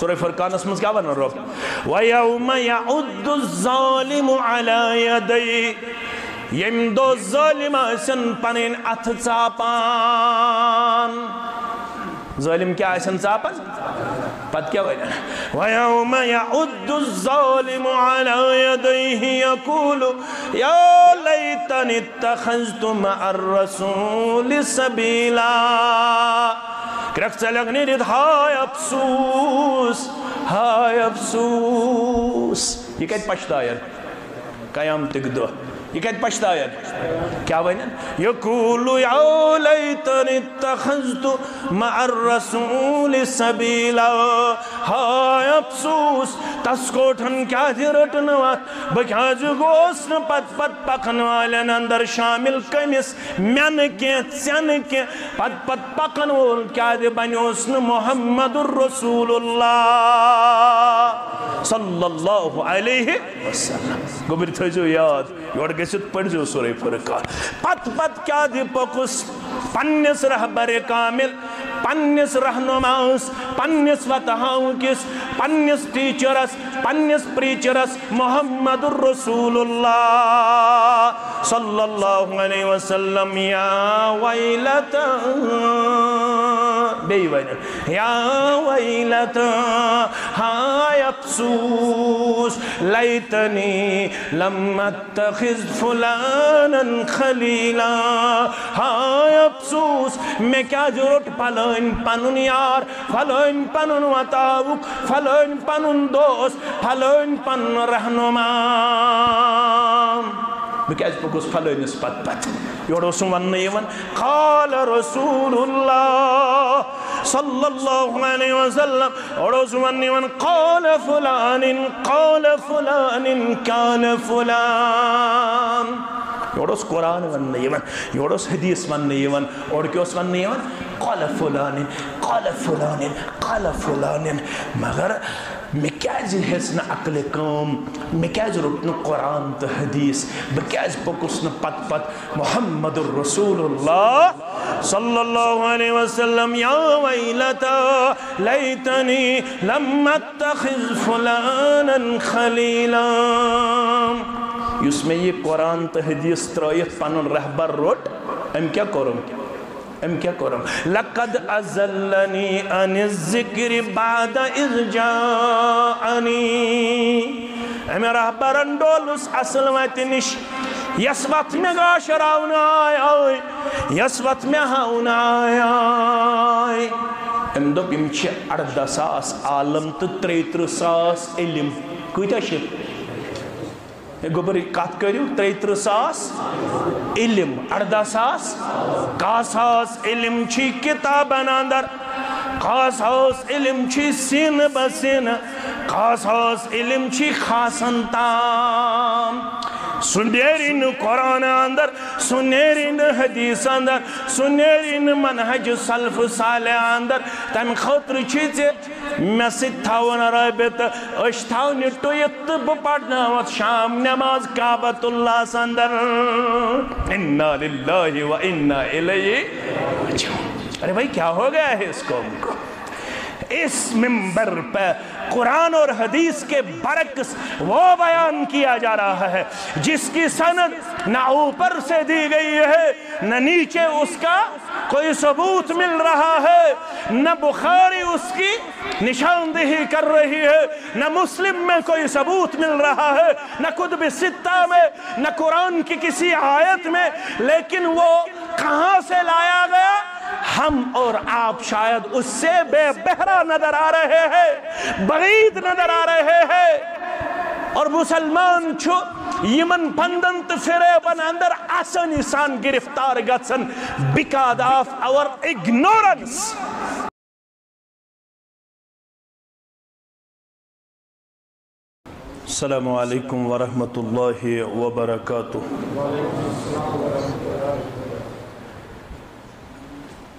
سورہ فرقان اسمز کیا بنا رب وَيَوْمَ يَعُدُّ الظَّالِمُ عَلَى يَدَيْهِ یم دو ظالم آسن پنین اتھ ژاپان ظالم کیا آسن ژاپان پت کیا وجہ وَيَوْمَ يَعُدُّ الظَّالِمُ عَلَى يَدَيْهِ يَقُولُ يَا لَيْتَنِ اتَّخَذْتُ مَعَ الرَّسُولِ سَبِيلًا کرک چلگنی رید ہائے افسوس یہ کہت پشتایر قیامتک دو یہ کہت پشتایر کیا بینن یقول یا لیتن اتخذت مع الرسول سبیلا ہائے افسوس تسکوٹن کیا دی رٹنوات بکیاج گوسن پت پکن والن اندر شامل کمیس من کے چن کے پت پکن وول کیا دی بنیوسن محمد الرسول اللہ صلی اللہ علیہ وسلم گوبر تھجو یاد یوڑ گسیت پڑھ جو سورہ فرقان پت کیا دی پکس پنس رہبر کامل پنس رہنماس پنس وطہاؤں کس پنس ٹیچرس پنس پریچرس محمد الرسول اللہ صلی اللہ علیہ وسلم یا ویلتا بے ویلتا یا ویلتا ہائے افسوس لیتنی لم اتخذ فلانا خلیلا ہائے افسوس میں کیا ضرورت پھلائن پنن یار پھلائن پنن وطاوک پھلائن پنن دوست پھلائن پنن رہنما بکیاز پکوس پھلائن اس پت یوڑو سنون یون قال رسول اللہ صلی اللہ علیہ وسلم یوڑو سنون یون قال فلان قال فلان قال فلان یوڑوس قرآن ون یون یوڑوس حدیث ون یون اور کیوس ون یون قال فلان قال فلان قال فلان مگر میں کیاز حسن عقل کام میں کیاز رکن قرآن تا حدیث بکیاز پکسن پت محمد الرسول اللہ صلی اللہ علیہ وسلم یا ویلتا لیتنی لم اتخذ فلانا خلیلا یس میں یہ قرآن تا حدیث ترائیت پانن رہبر روٹ ام کیا کرم لقد ازلنی عن الذکر بعد اذ جاءنی امی رہبرن ڈولس اصل ویتی نش یسوت میں گاشر آونا آئی یسوت میں ہاونا آئی ام دو بمچہ 18,000 عالم تو 33,000 علم کوئی تا شک گوبر کات کریو 33,000 علم 18,000 علم چھی کتابن اندر 1,000 علم چھی سین بسین 1,000 علم چھی خاصن تام سنیرین قرآن اندر سنیرین حدیث اندر سنیرین منہج سلف صالح اندر تم خطر چیزے میں ستھاون رابط اشتاونی ٹویت بپڑنا وقت شام نماز کعبت اللہ سندر انا للہ و انا الیہ راجعون ارے بھائی کیا ہو گیا ہے اس قوم کو اس منبر پہ قرآن اور حدیث کے برعکس وہ بیان کیا جا رہا ہے جس کی سند نہ اوپر سے دی گئی ہے نہ نیچے اس کا کوئی ثبوت مل رہا ہے نہ بخاری اس کی نشاندہی کر رہی ہے نہ مسلم میں کوئی ثبوت مل رہا ہے نہ کتب ستہ میں نہ قرآن کی کسی آیت میں لیکن وہ کہاں سے لایا گیا ہم اور آپ شاید اس سے بے بہرا نظر آ رہے ہیں بعید نظر آ رہے ہیں اور مسلمان چھو یمن پندنت فریبن اندر آسانی سان گرفتار گتسن because of our ignorance. السلام علیکم ورحمۃ اللہ وبرکاتہ.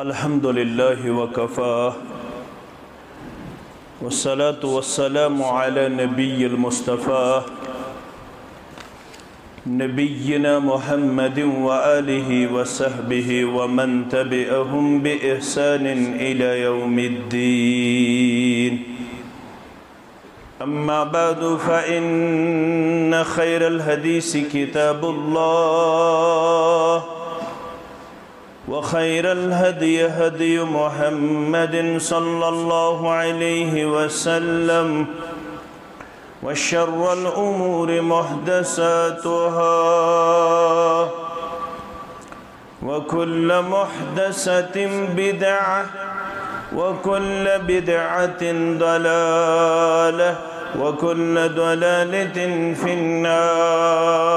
الحمد للہ وکفا والصلاة والسلام على نبی المصطفى نبینا محمد وآلہ وصحبہ ومن تبعهم بإحسان إلى يوم الدین. أما بعد فإن خير الحديث كتاب الله وخير الهدي هدي محمد صلى الله عليه وسلم وشر الأمور محدثاتها وكل محدثة بدعة وكل بدعة ضلالة وكل ضلالة في النار.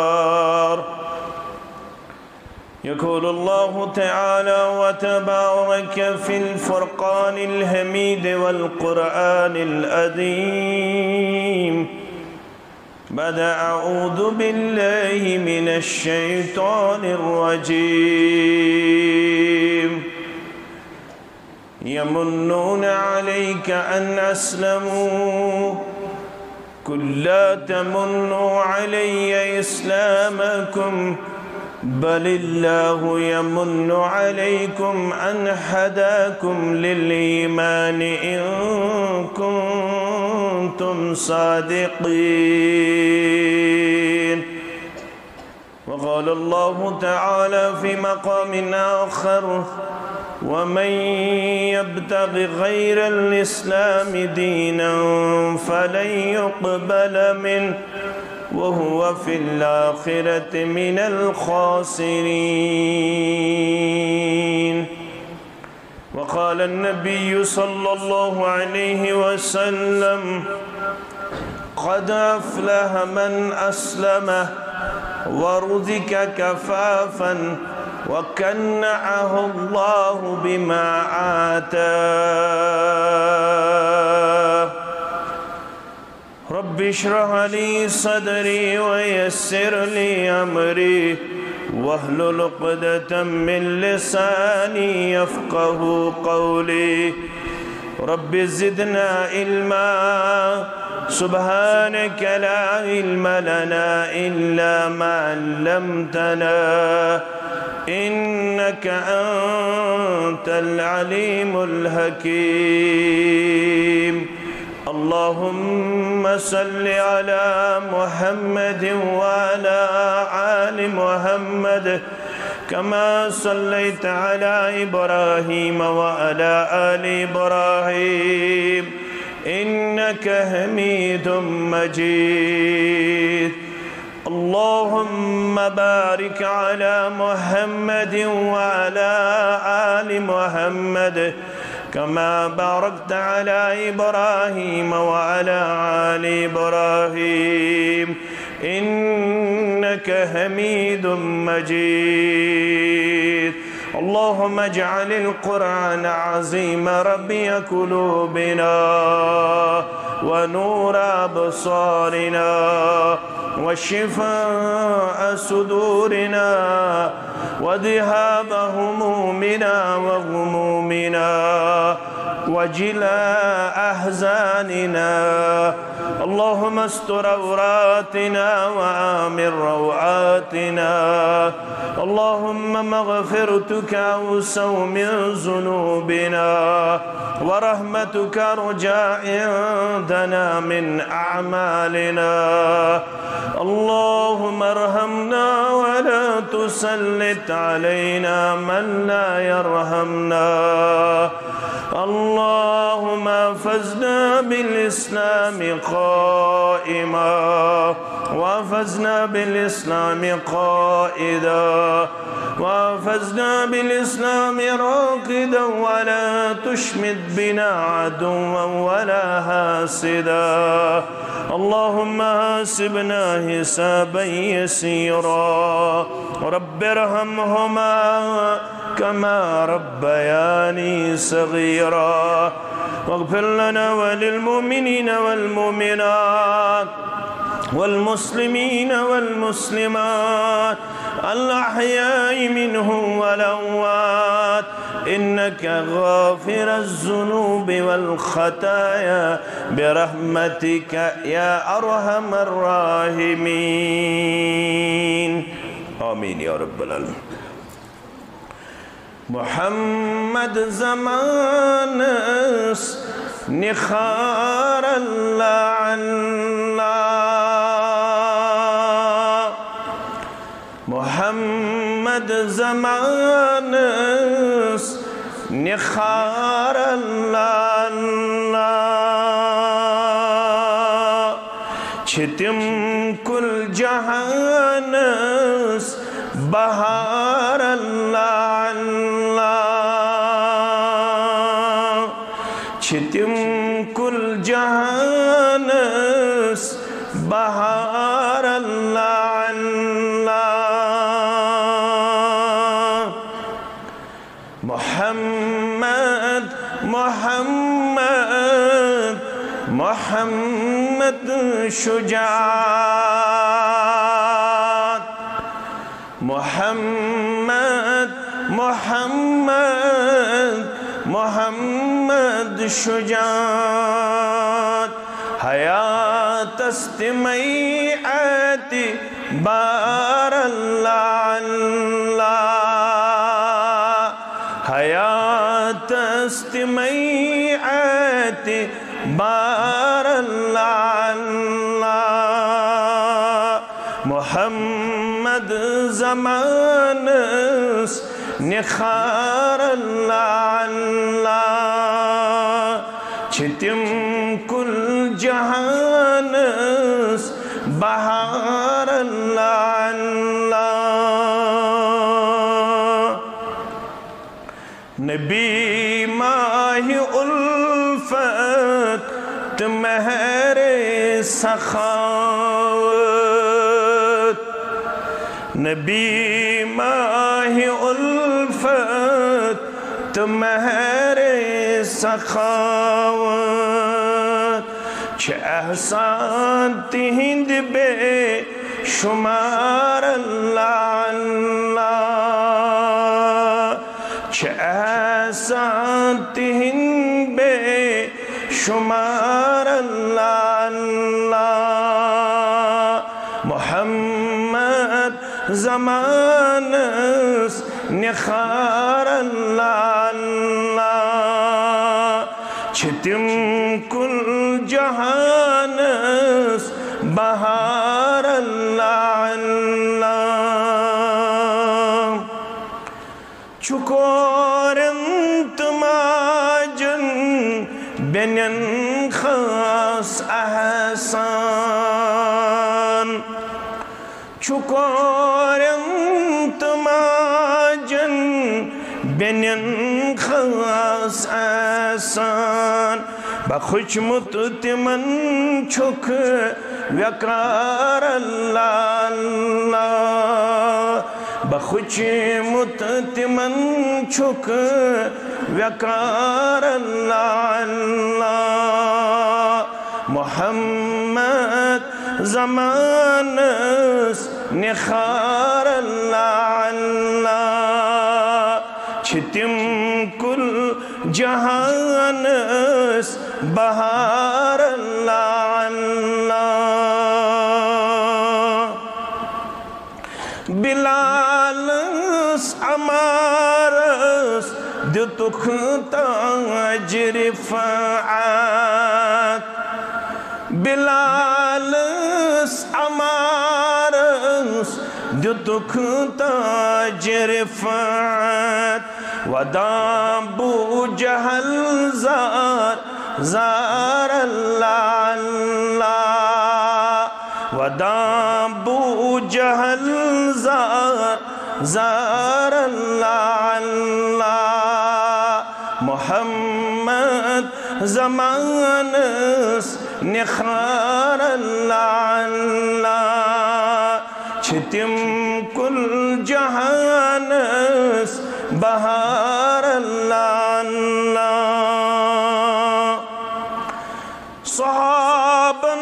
يقول الله تعالى وتبارك في الفرقان الحميد والقرآن العظيم بعد أعوذ بالله من الشيطان الرجيم. يمنون عليك أن أسلموا قل لا تمنوا علي إسلامكم بل الله يمن عليكم أن هداكم للإيمان إن كنتم صادقين. وقال الله تعالى في مقام آخر ومن يبتغ غير الإسلام دينا فلن يقبل منه وهو في الآخرة من الخاسرين. وقال النبي صلى الله عليه وسلم قد أفلح من أسلم ورزق كفافا وكنعه الله بما آتاه. رب اشرح لي صدري ويسر لي أمري واحلل عقدة من لساني يفقه قولي. رب زدنا علما سبحانك لا علم لنا إلا ما علمتنا إنك أنت العليم الحكيم. اللهم صل على محمد وعلى آل محمد كما صليت على إبراهيم وعلى آل إبراهيم إنك حميد مجيد. اللهم بارك على محمد وعلى آل محمد كما باركت على إبراهيم وعلى آل إبراهيم إنك حميد مجيد. اللهم اجعل القرآن عظيم ربيع قلوبنا ونور أبصارنا وشفاء صدورنا وذهاب همومنا وغمومنا وجلاء أحزاننا. اللهم استر عوراتنا وآمن روعاتنا. اللهم مغفرتك أوسع من ذنوبنا ورحمتك أرجى عندنا من أعمالنا. اللهم ارحمنا ولا تسلط علينا من لا يرحمنا. اللهم احفظنا بالإسلام قائما واحفظنا بالإسلام قائدا واحفظنا بالإسلام راقدا ولا تشمت بنا عدوا ولا حاسدا. اللهم حاسبنا حسابا يسيرا. رب ارحمهما كما ربياني صغيرا. واغفر لنا وللمؤمنين والمؤمنات والمسلمين والمسلمات الأحياء منهم والأموات إنك غافر الذنوب والخطايا برحمتك يا أرحم الراحمين. آمين يا رب العالمين. محمد زمان نخار الله محمد زمانس نخار اللہ اللہ چھتم کل جہانس بہار اللہ اللہ چھتم کل جہانس بہار اللہ اللہ محمد محمد محمد شجاعت محمد محمد محمد شجاعت حیات استمیعات بار اللہ اللہ حیات استمیعات بار اللہ اللہ محمد زمانس نخار اللہ اللہ چھتم کل جہانس بہار اللہ اللہ نبی ماہ الفت مہر سخاوت نبی ماہ الفت مہر سخاوت چھ احسان تہند بے شمار اللہ اللہ چھ احسان تہند بے شمار اللہ اللہ محمد زمانس نخار اللہ اللہ چھتم کل جہانس بہار اللہ اللہ چکورنت ماجن بینن خاص احسان چکورنت ماجن بینن خاص احسان بخشمت تمن چھک وقار اللہ اللہ بخشمت تمن چھک وقار اللہ اللہ محمد زمانس نخار اللہ اللہ چھتم کل جہانس بہار اللہ اللہ بلالس عمارس دتخ تاج رفعت بلالس عمارس دتخ تاج رفعت ودام بو جہل زار اللہ اللہ ودام بو جہل زار اللہ اللہ محمد زمانس نخار اللہ اللہ چھتم کل جہانس بہار اللہ اللہ صحابن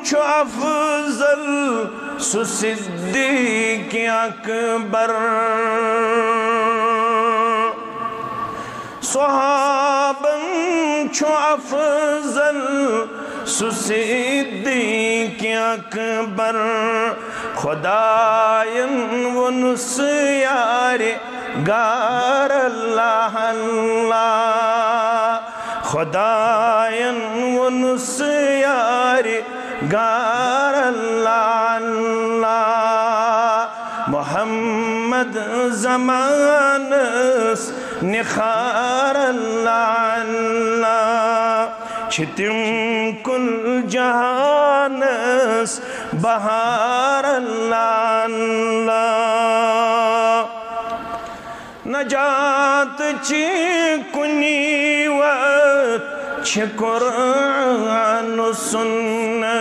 چھو افضل سو صدیق اکبر صحابن چھو افضل سو صدیق اکبر خدایان ونس یار گار اللہ اللہ خدایان ونس یار گار اللہ اللہ محمد محمد زمانس نخار اللہ چھتم کل جہانس بہار اللہ نجات چی کنی وقت چھ قرآن و سنت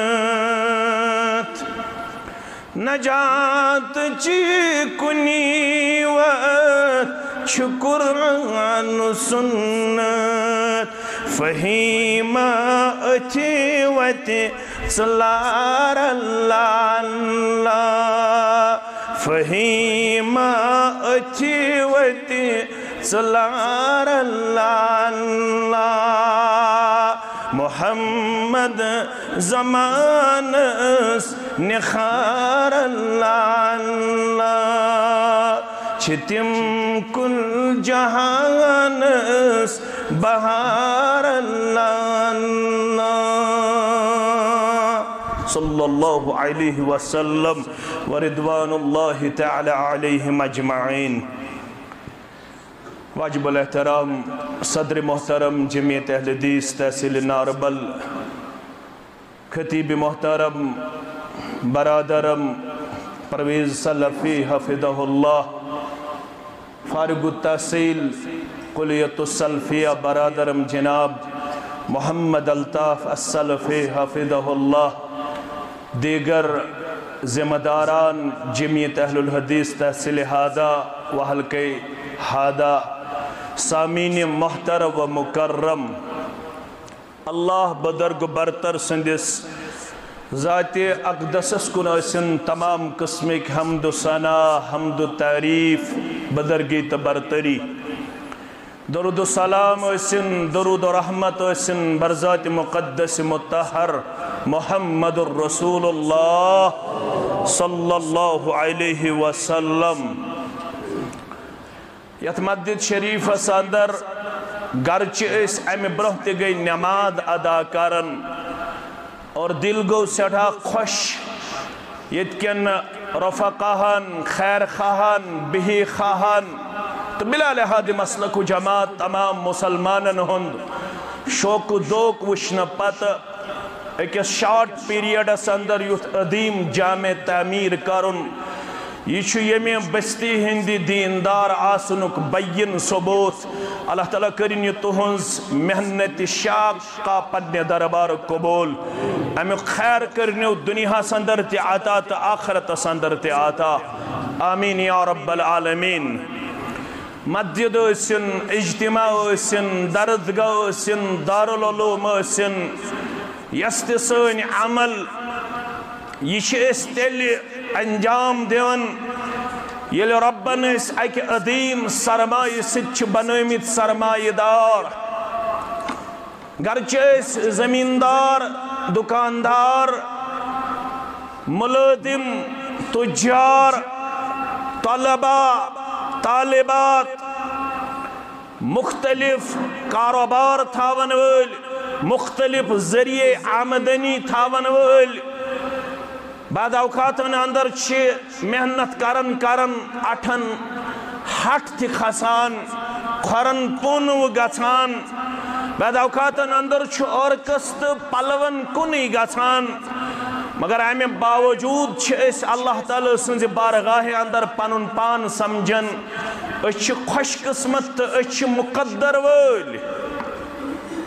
نجات چی کنی وقت چھ قرآن و سنت فہیمہ اتھی وتی صلار اللہ فہیمہ اتھی وتی صلار اللہ محمد زمانس نخار اللہ چھتم کل جہانس بہار اللہ صلی اللہ علیہ وسلم ورضوان اللہ تعالی علیہم اجمعین واجب الاحترام صدر محترم جمعیت اہل حدیث تحصیل ناربل خطیب محترم برادرم پرویز سلفی حفظہ اللہ فارغ التحصیل کلیت السلفیہ برادرم جناب محمد الطاف السلفی حفظہ اللہ دیگر ذمہ داران جمعیت اہل الحدیث تحصیل ہادہ و حلقہ ہادہ سامین محترم و مکرم اللہ بدرگ برتر سندس ذات اقدسس کن اسن تمام قسمک حمد و ثنا حمد و تعریف بدرگی تبرتری درود و سلام اسن درود و رحمت اسن برذات مقدس متحر محمد الرسول اللہ صلی اللہ علیہ وسلم یت مسجد شریف اندر گرچہ اس امی برہت گئی نماز ادا کرن اور دل گو سٹھا خوش یتکن رفقہن خیر خواہن بہی خواہن تو بلا لحاظ مسلک و جماعت تمام مسلمانن ہند شوق و دوک وشن پت ایک شارٹ پیریڈ اندر یوت عظیم جامع تعمیر کرن یہ یمی بستی ہندی دیندار آسنک بین ثبوت اللہ تعالیٰ کرن یہ تہنز محنت شاق کا پدن دربار قبول امی خیر کرنیو دنیا سندر تی آتا تا آخرت سندر تی آتا آمین یا رب العالمین مسجد اسن اجتماع اسن دردگاہ اسن دارالعلوم اسن یستسین عمل یہ اس تیلی انجام دیون یل ربن اس ایک عظیم سرمائی سچ بنویمت سرمائی دار گرچہ اس زمیندار دکاندار ملادم تجار طلبہ طالبات مختلف کاروبار تھاون ول مختلف ذریعے آمدنی تھاون ول بعد اوقاتن اندر چھ محنت کرن اٹھن ہٹ تھی کھسان کھرن پون و گھان بعد اوقاتن اندر چھ اورکس تہ پلون کنی گھان مگر امہ باوجود چھ اس اللہ تعالی سنز بارگاہ اندر پنن پان سمجھن اس چھ خوش قسمت تہ اس چھ مقدر ول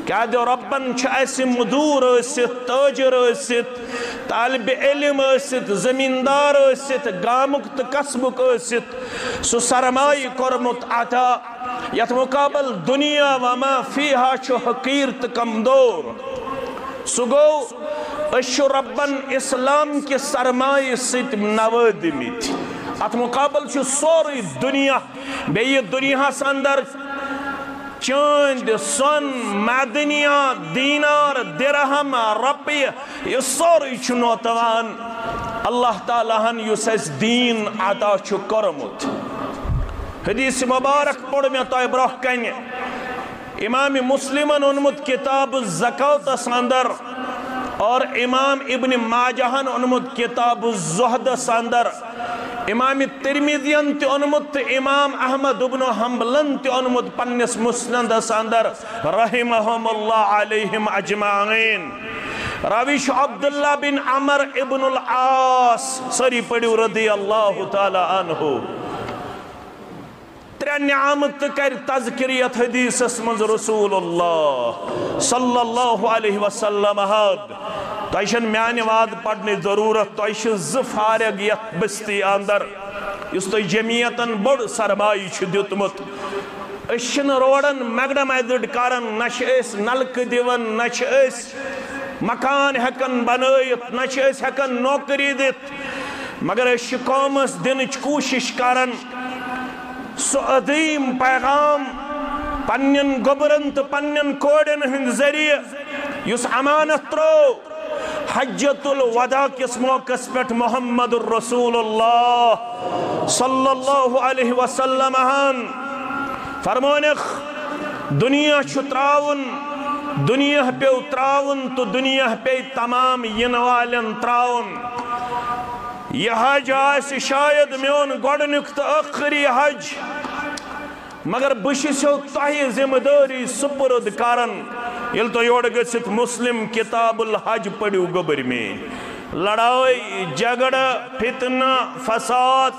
کیا دو ربن چھ ایسی مدور اسیت تاجر اسیت طالب علم اسیت زمیندار اسیت گامک تو قسمک اسیت سو سرمائی کرمت عطا یت مقابل دنیا وما فیہا چھ حقیر تو کمدور سو گو اشو ربن اسلام کے سرمائی سیت نوادمیت ات مقابل چھ سوری دنیا بے دنیا سندر چاند سن معدنیات دینار درہم رپیہ یہ سوری چھ نوتوان اللہ تعالیٰ ہن یس اس دین عطا چھ کرمت حدیث مبارک پڑھ میں تو ابراہ کہیں امام مسلمن انمت کتاب الزکاة اندر اور امام ابن ماجہن انمت کتاب الزہد ساندر، امام ترمیدین تی انمت، امام احمد ابن حنبلن تی انمت پنس مسند ساندر رحمہم اللہ علیہم اجمعین۔ راویش عبداللہ بن عمر ابن العاص سری پڑیو رضی اللہ تعالی عنہ، ترے نعمت کر تذکریت حدیث اسمز رسول اللہ صلی اللہ علیہ وسلم حد تائشن میانی واد پڑھنے ضرورت تائش زفارگ یت بستی اندر اس تو جمعیتاً بڑ سرمائی چھ دیتمت اشن روڑن مگڈم ایدد کارن نش اس نلک دیون نش اس مکان ہکن بنائیت نش اس ہکن نوکری دیت مگر اس قومس دنچ کوشش کارن سو عظیم پیغام پنین گبرن تو پنین کوڑن ہند ذریعہ یس امانت ترو حجت الوداع کس موقع پٹ محمد الرسول اللہ صلی اللہ علیہ وسلم فرمونخ دنیا چھتراون دنیا پہ اتراون تو دنیا پہ تمام ینوالن تراون یہ حج آسی شاید میون گوڑنک تو اخری حج مگر بشیسو تاہی ذمہ داری سپرد کارن یل تو یوڑ گسیت مسلم کتاب الحج پڑیو گبر میں لڑائی جگڑ فتنہ فساد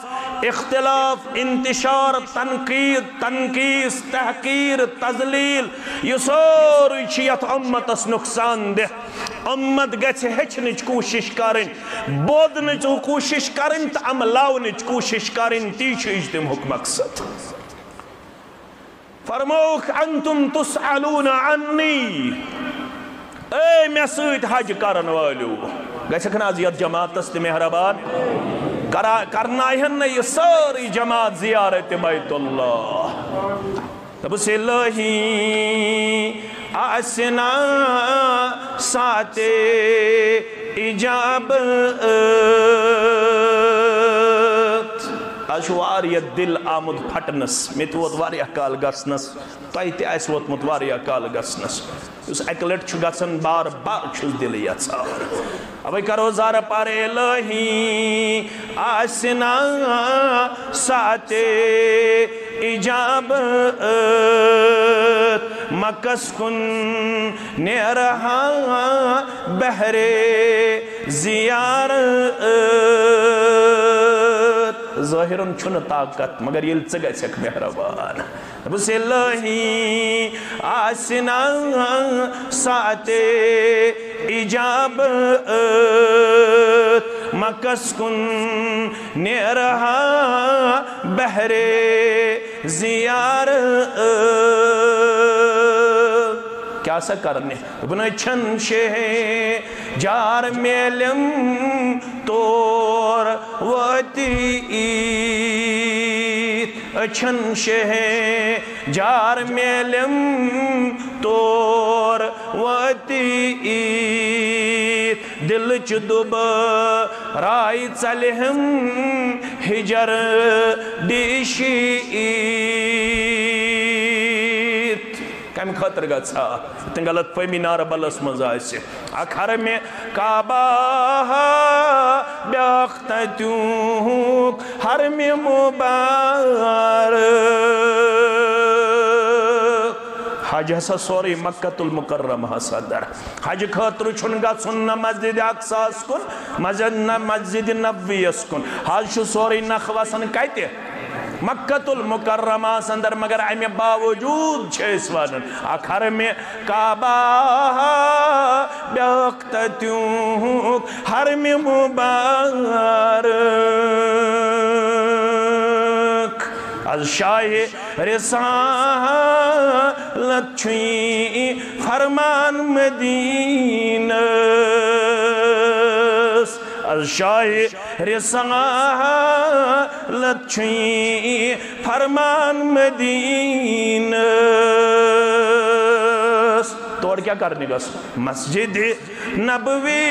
اختلاف انتشار تنقید تنقیس تحقیر تذلیل یہ سوری چیت امتس نقصان دہ امت گچھ ہچنچ کوشش کریں بودنچ کوشش کریں تا عملاونچ کوشش کریں تیچ اجتماع مقصد فرموک انتم تسألون عنی اے میں سویت حج کرن والو گچھ کنازیت جماعت است مہربان کرنا ہے یہ ساری جماعت زیارت بیت اللہ تب سے لہی آسنا ساتے اجابت آج واریہ دل آمد پھٹنس میتوت واریہ کال گسنس تائیتی ایس وطمت واریہ کال گسنس اس اکلٹ چھو گسن بار بار چھوز دل یاد ابھی کرو زار پارے الہی آسنا ساتے اجابت مکس کن نیرہا بہرے زیارت ظاہرن چھن طاقت مگر یہ چگہ چک مہربان بس الہی آسنا ساتے اجابت مکس کن نیرہا بہرے زیارت کیا سا کرنے ابن چھن شے جار میلم تور وطیت چھن شے جار میلم تور وطیت دل چدب رائی چلہم ہجر دیشیت کم خطر گا چھا اتن غلط فہمی نار بلس مزائی سے اکھر میں کعبہ بیاختتیوں حرم مبارک حج ہسا سوری مکہ المکرم ہسا در حج خطر چھنگا سننا مسجد اقصاص کن مسجد نبوی اس کن حج شو سوری نخواسن کہتے مکہ المکرمہ سندر مگر امی باوجود چھیس وانن اکھر میں کعبہ بیاختتیوں حرم مبارک از شاہ رسالت چھوئی فرمان مدینہ از شاہ رسالت چھوئی فرمان مدینہ توڑ کیا کرنے گا مسجد نبوی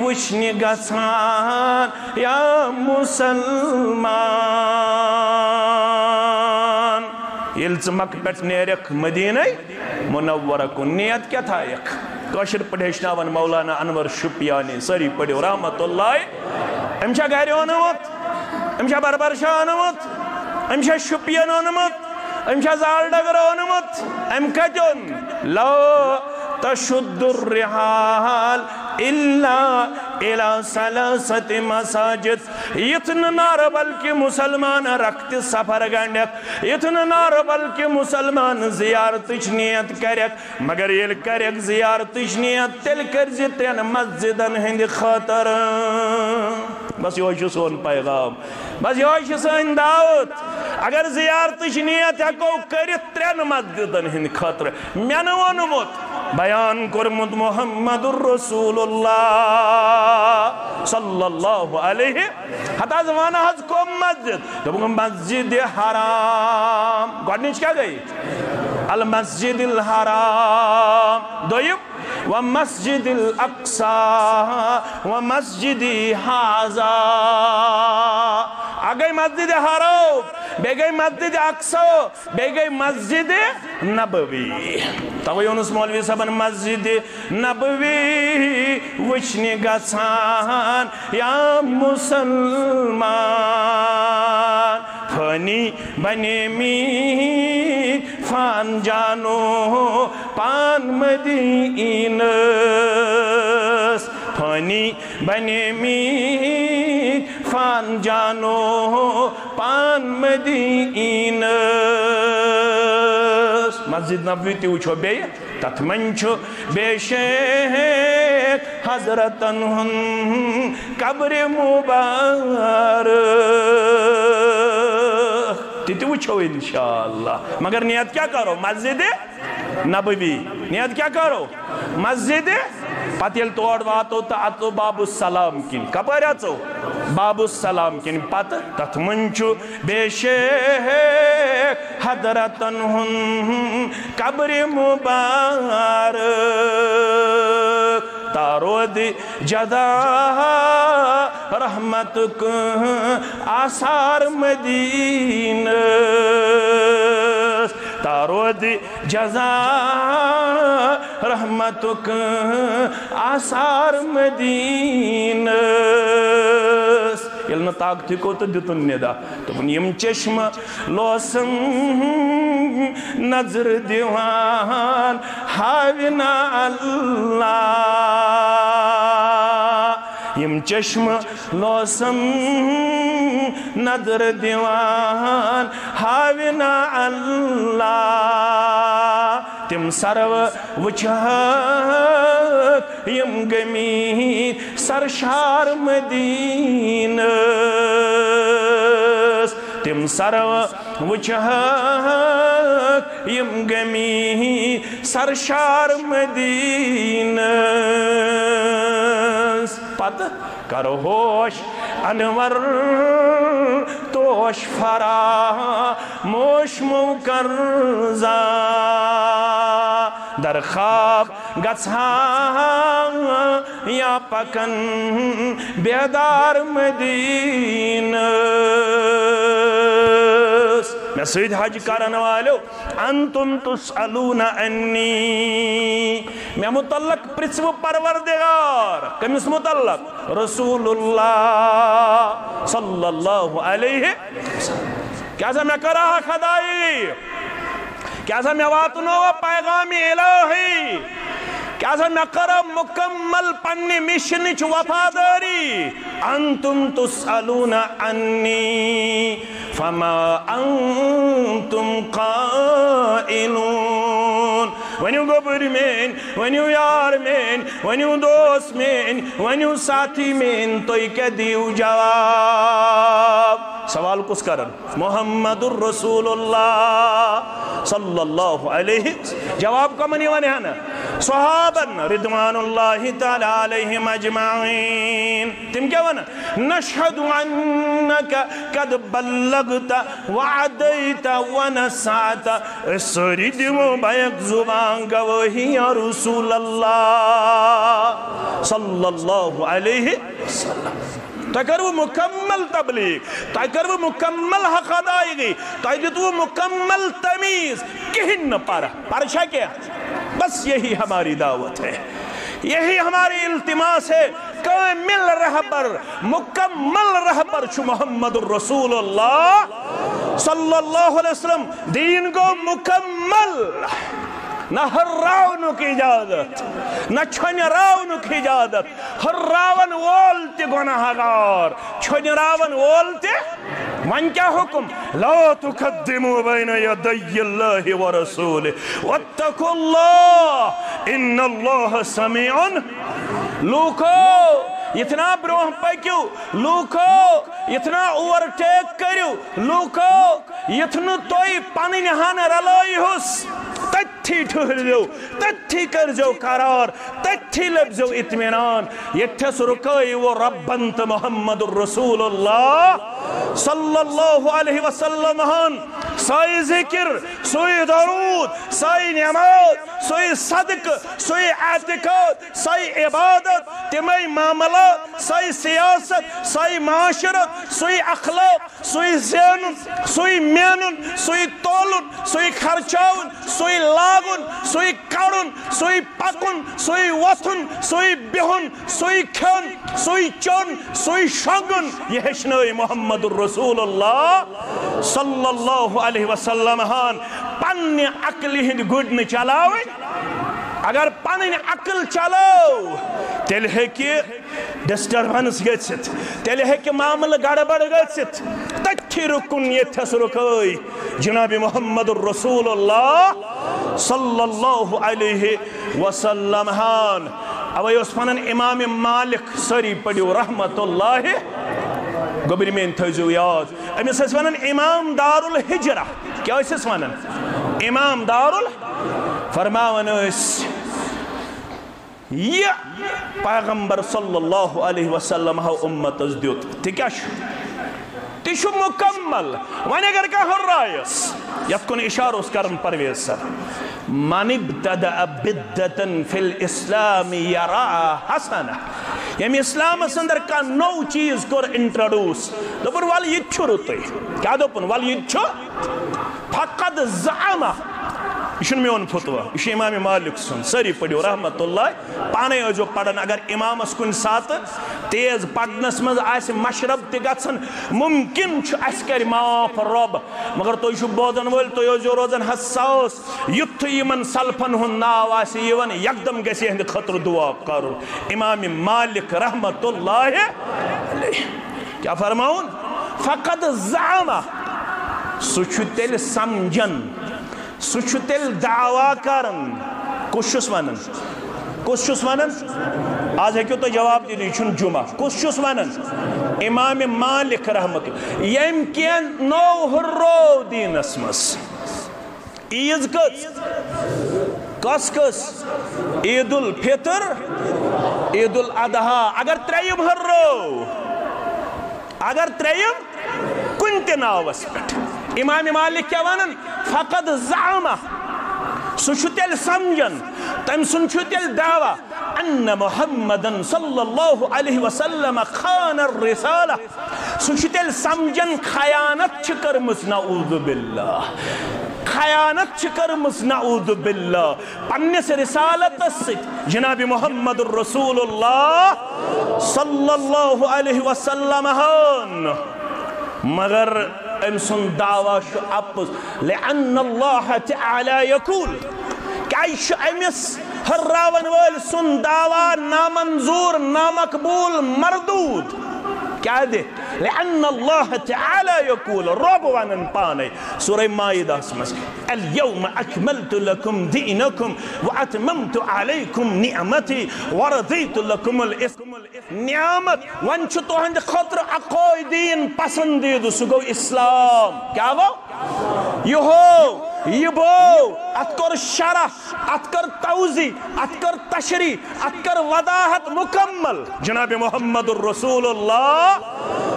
وشنی گسان یا مسلمان یل مکہ پہ نیرک مدینہ منورہ کن نیت کیا تھا ایک کاشر پڑھیشناون مولانا انور شپیانی سری پڑھو رحمت اللہ امشا گھر اونمت امشا بربر شاہ اونمت امشا شپین اونمت امشا زال ڈگر اونمت ام کتن لا تشد الرحال الا الى ثلاثت مساجد یتن نار بلکہ مسلمان رکھت سفر گنڈک یتن نار بلکہ مسلمان زیارتش نیت کرک مگر یل کرک زیارتش نیت تل کرزی تین مسجدن ہند خاطر بس یہ سون پیغام بس یہ سن دعوت اگر زیارتش نیت ہکو کرت ترین مسجدن ہند خاطر میں ونمت بیان کرمت محمد الرسول اللہ صلی اللہ علیہ حتی زمانہ حض کو مسجد تو مسجد حرام گوڑنیچ کیا گئی المسجد الحرام دویم ومسجد الاقصى ومسجد حازا آگئی مسجد حرام بے گئی مسجد اقصی بے گئی مسجد نبوی تو یونس مولوی صاحبن مسجد نبوی وچھنی گسان یا مسلمان فانی بنے می فان جانو پان مدینس فانی بنے می فان جانو پان مدینس مسجد نبوی تی وچھو بے تت منچو بے شیخ حضرتن ہن قبر مبارک تی وچھو انشاءاللہ مگر نیت کیا کرو مسجد نبوی نیت کیا کرو مسجد پتیل توڑ واتو تا اتو باب السلام کن کپر اچو باب السلام کن پت تت منچو بے شیخ حضرتن ہن قبر مبارک تارو دی جدا رحمتک آثار مدینہ تارو دی جزا رحمتک آثار مدینہ یلن طاقتی کو تو دتن ندا تو یم چشم لوسن نظر دیوان حاوینا اللہ یم چشم لوسن نظر دیوان حاوینا اللہ تم سرو وچھک یم گمید سرشار مدینہ تم سرو وچھک یم گمید سرشار مدینہ پت کرو ہوش انور توش فرا موش موکرزا در خواب گژھان یا پکن بیدار مدینہ میں سید حج کرن والو انتم تسألون انی میں متعلق پرچو پروردگار کمیس متعلق رسول اللہ صلی اللہ علیہ وسلم کیا سا میں کرا خدائی کیا سا میں واتنو پیغامی الہی کیا سا میں کرا مکمل پنی مشنچ وفاداری انتم تسألون عنی فما انتم قائلون ونیو گبر مین ونیو یار مین ونیو دوست مین ونیو ساتھی مین تو ایک دیو جواب سوال کس کرن محمد الرسول اللہ صلی اللہ علیہ جواب کا منی ونی ہے نا صحابن رضوان اللہ تعالی علیہم اجمعین تم کیا ونا نشہد عنکا قد بلغت وعدیت ونسعت سری دیمو بیک زبان گوہی یا رسول اللہ صلی اللہ علیہ وسلم تۄہہِ کٔروٕ مُکمل تبلیغ، تۄہہِ کٔروٕ مُکمل حق ادائیگی، تۄہہِ دِتوٕ مُکمل تمیٖز، کِہیٖنۍ نہٕ پرٕ چھا کیٚنٛہہ؟ بس یہی ہماری دعوت ہے، یہی ہماری التماس ہے۔ کامل رہبر، مکمل رہبر چھُ محمد الرسول اللہ صلی اللہ علیہ وسلم۔ دین گو مکمل، نہ ہراونُک اجازت، نہ چھۄنراونُک اجازت۔ ہراون وول تہِ گۄناہ گار، چھۄنراون وول تہِ۔ وۄنۍ کیٛاہ حُکم؟ لا تقدموا بین یدی اللہ ورسولہ واتقوا اللہ ان اللہ سمیع۔ لوکو اتنا برونہ پکیو، لوکو اتنا اوورٹیک کریو، لوکو اتنا توئی پنن ہن رلائیہس، تتھی ٹھہرو، تتھی کرزو قرار، تتھی لبزو اطمینان۔ یتھس رکائی وہ ربنت محمد الرسول اللہ صلی اللہ علیہ وسلم ہن سائی ذکر، سوئی درود، سائی نماز، سوئی صدق، سوئی اعتقاد، سائی عبادت، تمئی معاملات، سائی سیاست، سائی معاشرت، سوئی اخلاق، سوئی زینن، سوئی مینن، سوئی تولن، سوئی خرچاون، سوئی لاگن، سوئی کڑن، سوئی پکن، سوئی وتھن، سوئی بہن، سوئی کھن، سوئی چن، سوئی شنگن۔ یہ ہچنائی محمد الرسول اللہ صلی اللہ علیہ وسلم ہن پنہ عقل ہند گڈن چلاویں۔ اگر پنن عقل چلو تیل ہیکہ ڈسٹربنس گژھتھ، تیل ہیکہ معاملہ گڑبڑ گژھتھ۔ تتھی رکن یتھس رکائی جناب محمد الرسول اللہ صلی اللہ علیہ وسلم ہن۔ اوے اس پنن امام مالک سری پڑیو رحمت اللہ گوبر میں تھیزو یاد، امس اس ونن امام دار الحجرہ۔ کیا اس ونن؟ امام دار فرماون اس یہ پیغمبر صلی اللہ علیہ وسلم ہو امت از دیوت تکیش تیشو مکمل۔ وان اگر کہ ہرائیس یت کن اشارہ اس کرم پرویز سر، من ابتدأ بدتن فی الاسلام یراء حسنہ، یعنی اسلام سندر کا نو چیز کر انٹروڈوس دوپن وال یہ چھو رتے کیا دوپن وال یہ چھو فقد زعمہ۔ یہ میون فتوہ، یہ امام مالک سن سری پڑھو رحمت اللہ پانے جو پڑھن۔ اگر امام اس کن ساتھ تیز پڑھنس مز آس مشرب تی گژھن ممکن اس کر معاف رب، مگر تو یہ بودن ول تو جو روزن حساس یتھ یمن سلفن ہن ناو آس یون یکدم گژھِ ہند خطر دعا کرن۔ امام مالک رحمت اللہ علیہ کیا فرماؤن؟ فقد زعمہ، سُہ چھُ تیٚلہِ سمجھن، سُہ چھُ تیٚلہِ دعوا کرن۔ کُس چھُس ونان؟ کُس چھُس ونان؟ آز ہیٚکِو تُہۍ جواب دِتھ، یہِ چھُنہٕ جمعہ۔ کُس چھُس ونان؟ امام مالک رحمت ییٚمۍ کینٛہہ نوٚو ہُرروو دیٖنس منٛز۔ عیٖز کس کس؟ عید الفطر، عید الاضحیٰ۔ اگر ترٛیٚیِم ہُرروو، اگر ترٛیٚیِم کُنہِ تہِ ناوس پٮ۪ٹھ، امام مالک کیا ونان؟ فقد زعمہ، سُہ چھُ تیٚلہِ سمجھن، تٔمۍ سُنٛد چھُ تیٚلہِ دعوا ان محمدن صلی اللہ علیہ وسلم خان الرسالہ، سُہ چھُ تیٚلہِ سمجھن خیانت چھِ کٔرمٕژ نعوذ باللہ، خیانت چھِ کٔرمٕژ نعوذ باللہ پننس رسالتس سۭتۍ جناب محمد الرسول اللہ صلی اللہ علیہ وسلم ہن۔ مگر ام سن دعویٰ شو اپس لأن اللہ تعالی یقول کہ امس ہراون وال سن دعویٰ نامنظور، نامقبول، مردود۔ کیا دے؟ لأن اللہ تعالی یقول، رب ونن پانے سورہ مائدہ اسمس اليوم اکملت لکم دینکم واتممت علیکم نعمتی ورضیت لکم الاسلام۔ نعمت ون چھو تو ہند خطر اقوی دین پسندید سو گو اسلام۔ کیا گو؟ یہ ہو، یہ بو، ات کر شرح، ات کر توضیح، ات کر تشریح، ات کر وضاحت مکمل جناب محمد الرسول اللہ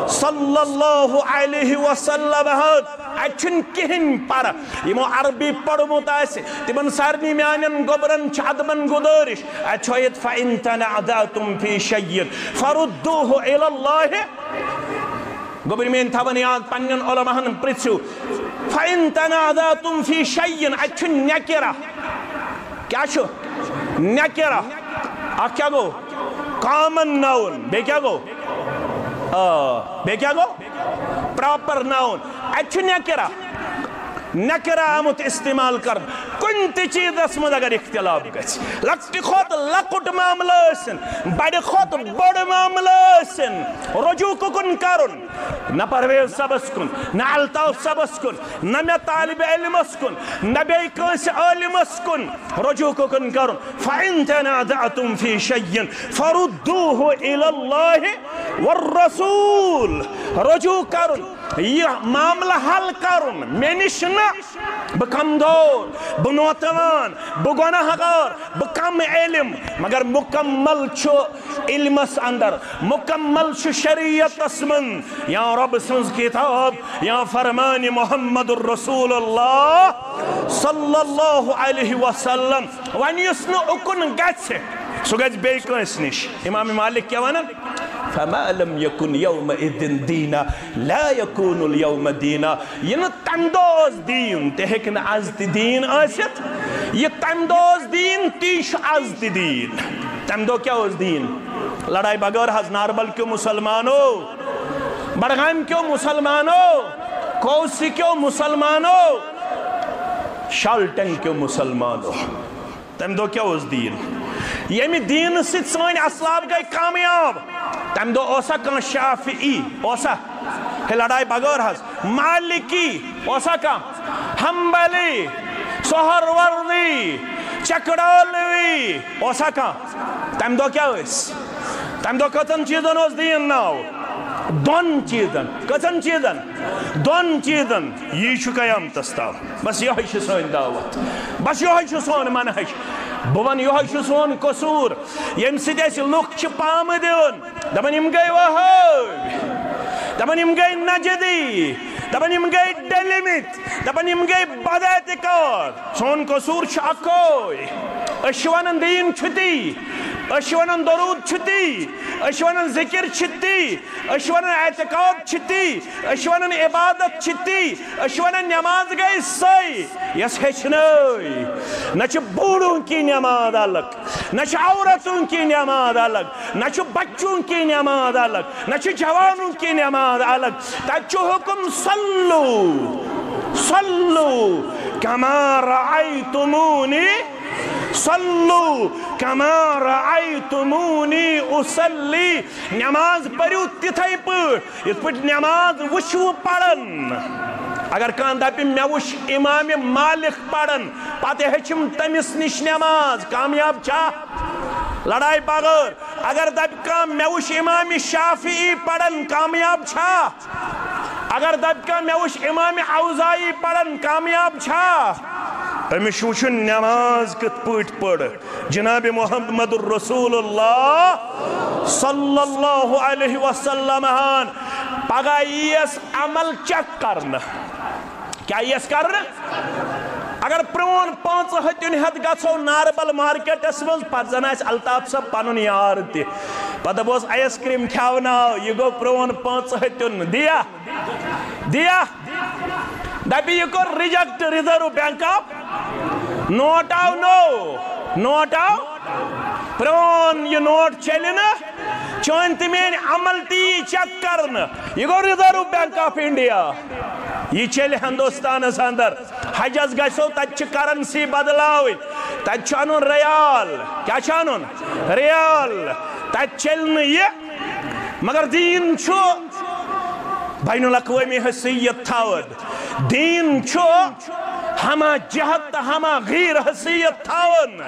صلی اللہ علیہ وسلم اچھن کہن پر یمو عربی پڑھمت آسہِ تمن سارنی میانن گوبرن چھ ادبن گزارش اچھویت فإن تنازعتم في شيء فردوه إلى الله گوبر مین تھاون یاد پنن علماءن پرژھو فإن تنازعتم في شيء اچھن نکرہ کیا چھو نکرہ اخ کیا گو کامن ناؤن بے کیا گو پراپر ناؤن اچھو نکرہ آمت استعمال کر کن تی چیز اسمد اگر اختلاف گئس لکٹی خود لکٹ معاملہ سن بڑی خود بڑ معاملہ سن رجوع کن کرن نہ پرویز سبس کن نہ الطاف سبس کن نہ میں طالب علمس کن نہ بے کنس علمس کن رجوع کن کرن فَإِن تَنَازَعْتُمْ فِي شَيْءٍ فَرُدُّوهُ إِلَى اللَّهِ وَالرَّسُولِ رجوع کرن یہ معاملہ حل کرن میں نشن بہ کمزور بہ نوتوان بہ گناہ گار بہ کم علم مگر مکمل چھو علمس اندر مکمل چھو شریعتس من یا رب سنز کتاب یا فرمان محمد الرسول اللہ صلی اللہ علیہ وسلم ون یس نہ اکن گژھِ سہ گژھِ بیٚیہِ کٲنٛسہِ نِش امام مالک کیاہ ونان فما لم يكن يومئذ دينا لا يكون اليوم دينا یہ تم دوز دین تہک نا از دین آست یہ تم دوز دین تیش از دین تم دو کیا اس دین لڑائی بغیر حض ناربل کیوں مسلمانو بڑغام کیوں مسلمانو کوسی کیوں مسلمانو شالٹن کیوں مسلمانو تم دو کیا اس دین یمی دین ست سوین اسلام گئی کامیاب تم دو اوسا کان شافعی اوسا لڑائی بغیر حض مالکی اوسا کان حنبلی سہروردی چکڑالوی اوسا کان تم دو کیا ہوئیس تم دو کتن چیزن اس دین ناو دون چیزن کتن چیزن دون چیزن یہ چھو قیام تستاو بس یہ ہے سوین دعوت بس یہ ہے سوین منحج بوان یہ ہے سون قصور یم سید اس لوک چھ پام دیون دپن یم گئی وہابی دپن یم گئی نجدی دپن یم گئی ڈیلیمٹ دپن یم گئی بداعتقاد سون قصور چھ اکوئی اشوانن دین چھتی اشوانن درود چھتی اشوانن ذکر چھتی اشوانن اعتقاد چھتی اشوانن عبادت چھتی اشوانن نماز گئی سی یس ہچنوئی نچ بوڑوں کی نماز الگ نچ عورتوں کی نماز الگ نچ بچوں کی نماز الگ نچ جوانوں کی نماز الگ تچو حکم صلو صلو کما رأیتمونی صلو کما رأیتمونی اصلی نماز پریو تتھائی پٹ اس پٹ نماز وشو پڑن اگر کان دپی میں وش امام مالک پڑن پتہ ہچم تمس نش نماز کامیاب چھا لڑائی بغیر اگر دپ کان میں وش امام شافعی پڑن کامیاب چھا اگر دپ کان میں وش امام اوزائی پڑن کامیاب چھا امش وچھن نماز کت پٹ پڑ جناب محمد الرسول اللہ صلی اللہ علیہ وسلم پگہ یس عمل چیک کرنا کیا یس کرنا اگر پرون 5 ہتھ گھو ناربل مارکیٹس مز پتہ زن آس الطاف صاحب پن یار تہ پتہ بوس آئس کریم کھیوناو یہ گو پرون 5 ہتھ دیا دیا دپی یہ کور reject reserve bank of note آو نوٹ آو پرون یہ نوٹ چلی نا چون تمین عمل تی چیک کرنا یہ گو ریزرو بینک آف انڈیا یہ چلی ہندوستان اندر حجز گسو تچ کرنسی بدلاوی تچ انون ریال کیا چانون ریال تچ چلن یہ مگر دین چھو بین الاقوامی حیثیت تھاود دین چھو ہما جہت ہما غیر حیثیت تھاون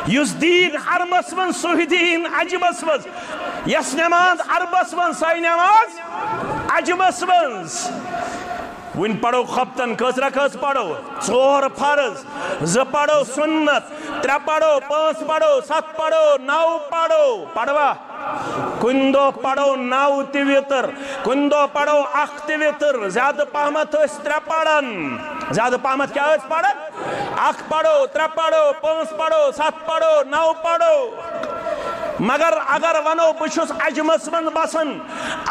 یس دین عربس من سوی دین عجبس من یس نماز عربس من سوی نماز عجبس من ون پڑھو خبتن کس رکھس پڑھو 4 فرض 2 پڑھو سنت 3 پڑھو 5 پڑھو 7 پڑھو 9 پڑھو پڑھوا کن دو پڑھو 9 تہ وطر کن دو پڑھو 1 تہ وطر زیادہ پہمت اس 3 پڑھن زیادہ پہمت کیا اس پڑھن 1 پڑھو 3 پڑھو 5 پڑھو 7 پڑھو 9 پڑھو مگر اگر ونو بچھس عجمس من بسن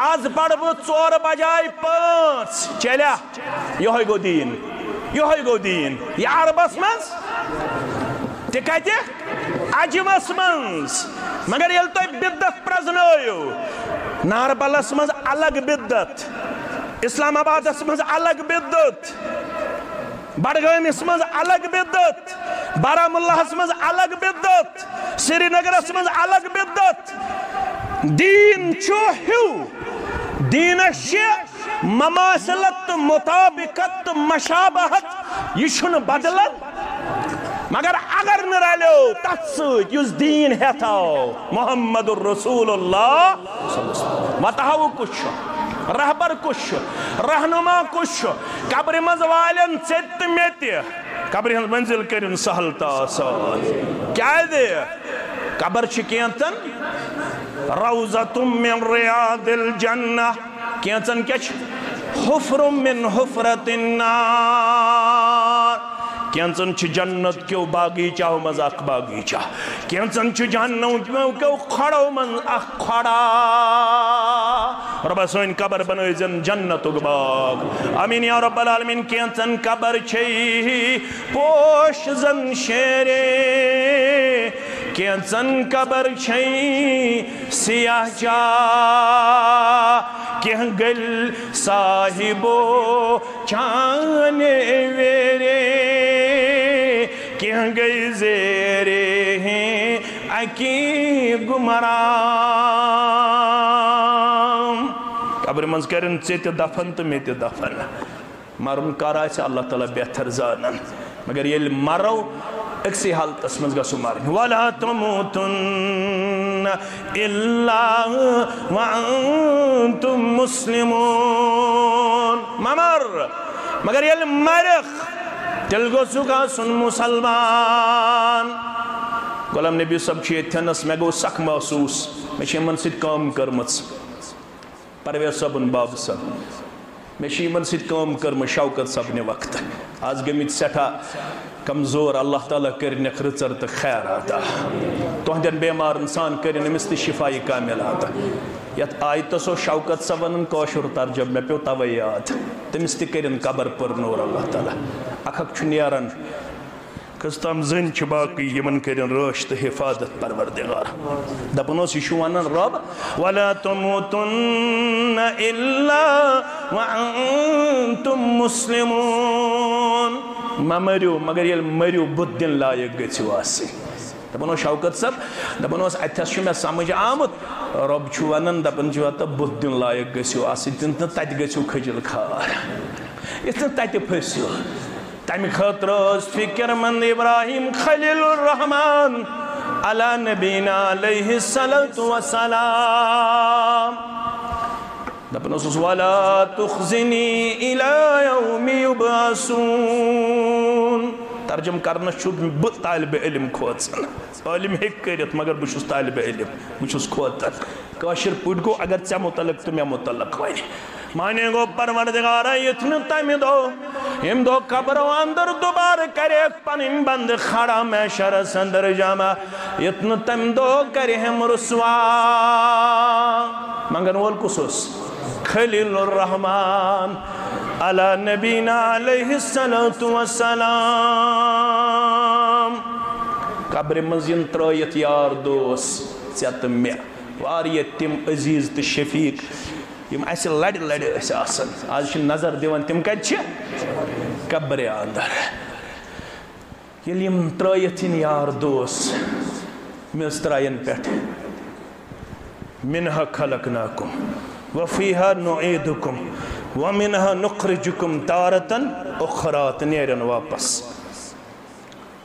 آز پڑھ بہ 4 بجائے 5 چلیا یہ گو دین یہ عربس منز تکتی عجمس منز مگر یل تو بدت پرزنائیو ناربلس منز الگ بدت اسلام آبادس منز الگ بدت بڑگامس منز الگ بدت بارہمولہس منز الگ بدت سری نگرس منز الگ بدت دین چھو ہیو دینس چھ مماثلت مطابقت مشابہت یہ چھن بدلن مگر اگر نہ رلیو تت سۭتۍ یُس دین ہیتھاو محمد الرسول اللہ وتہو کُس چھُ رہبر کُس چھُ رہنما کُس چھُ قبرِ منٛز والٮ۪ن ژےٚ تہٕ مےٚ تہِ قبرِ ہٕنٛز منزل کٔرِن سہل تہٕ آسان کیازِ قبر چھِ کینٛژن روضۃ من ریاض الجنہ کینٛژن کیٛاہ چھِ حفر من حفرۃ النار کینٛژن چھِ جنت کیو باغیچاو منٛز اکھ باغیچہ کینٛژن چھِ جہنم کیو کھۄڑو منٛز اکھ کھۄڑا رۄبا سٲنۍ قبر بنٲیزن جنتُک باغ آمیٖن یا رب العالمین کینٛژن قبر چھے پوش زن شیرے کینٛژن قبر چھے سیاہ چاہ کینٛہہ گٔلۍ صاحبو چانے ویرے کینٛہہ گٔے زیرے ہیں اکی گمرام قبر منٛز کٔرِن ژےٚ تہِ دفن تہٕ مےٚ تہِ دفن مرُن کر آسہِ اللہ تعالیٰ بہتر زانن مگر ییٚلہِ مرو اکسی حالتس منٛز گژھو مرٕنۍ وَلَا تَمُوتُنَّ إِلَّا وَأَنْتُمْ مُسْلِمُونَ ممر مگر ییٚلہِ مرِکھ تیٚلہِ گوٚژھُکھ آسُن مُسلمان غلام نبی صٲب چھِ ییٚتھٮ۪نس مےٚ گوٚو سخ محسوٗس مےٚ چھِ یِمن سۭتۍ کٲم کٔرمٕژ پرویز صٲبُن بابہٕ صٲب مےٚ چھِ یِمن سۭتۍ کٲم کٔرمٕژ شوکت صٲبنہِ وقتہٕ آز گٔمٕتۍ سٮ۪ٹھاہ کمزور اللہ تعالیٰ کرنک رٕژر تہٕ خیرات تہندین بیمارن سان کرن أمس تہِ شفائی کاملات یتھ آیتس اوس شوکت صٲبن کٲشُر ترجم مےٚ پیوٚو تَوَے یاد تٔمِس تہِ کٔرِن قبر پٔر نوٗر اللہ تعالیٰ اکھ اکھ چھُ نیران کٔژ تام زٔنۍ چھِ باقٕے یِمن کٔرِن رٲچھ تہٕ حفاظت پروردگار دپان اوس یہِ چھُ ونان رۄب وَلَا تَمُوتُنَّ إِلَّا وَأَنْتُمْ مُسْلِمُونَ ما مریو مگر ییٚلہِ مریو بُتھ دِنہٕ لایق گٔژھِو آسٕنۍ دپان اوس شوکت صٲب دپان اوس اتھس چھُ مےٚ سمجھ آمُت رۄب چھُ ونان دپان چھُ تہٕ بُتھ دِنہٕ لایق گٔژھِو آسٕنۍ تہٕ تتہِ گٔژھِو کھٔجِل کھار یِتھ نہٕ تتہِ پھٔسِو تمہِ خٲطرٕ ٲس فِکر مند ابراہیم خلیل الرحمان علی نبینا علیہ الصلاۃ والسلام دپان اوسُس وَلَا تُخْزِنِی إِلَى يَوْمِ يُبْعَثُونَ ترجم کرنس چھُ بہٕ طالبہِ علم کھوژان عٲلِم ہیٚکہِ کٔرِتھ مگر بہٕ چھُس طالبہِ علم بہٕ چھُس کھوژان کٲشِر پٲٹھۍ گوٚو اگر ژےٚ متعلق تہٕ مےٚ متعلق وَنہِ مانے گوٚو پروردگارا یِتھ نہٕ تَمہِ دۄہ ییٚمہِ دۄہ قبرو اندر دوبارٕ کریکھ پنٕنۍ بندٕ کھڑا محشرس اندر جمع یِتھ نہٕ تَمہِ دۄہ کرِہم رسوا منگن وول کُس اوس خلیل الرحمان علی نبینا علیہ الصلاۃ والسلام قبرِ منٛز یِن ترٲیِتھ یار دوس ژےٚ تہٕ مےٚ واریاہ تِم عزیٖز تہٕ شفیٖق یِم اَسہِ لڑِ لڑِ ٲسۍ آسان آز چھِ نظر دِوان تِم کتہِ چھِ قبرِ اندر ییٚلہِ یِم ترٲیِتھ یِن یار دوس میٚژ ترٛایَن پٮ۪ٹھ منہا خلقناکم وفیہا نعیدکم ومنہا نخرجکم تارتن اخرى تہٕ نیرن واپس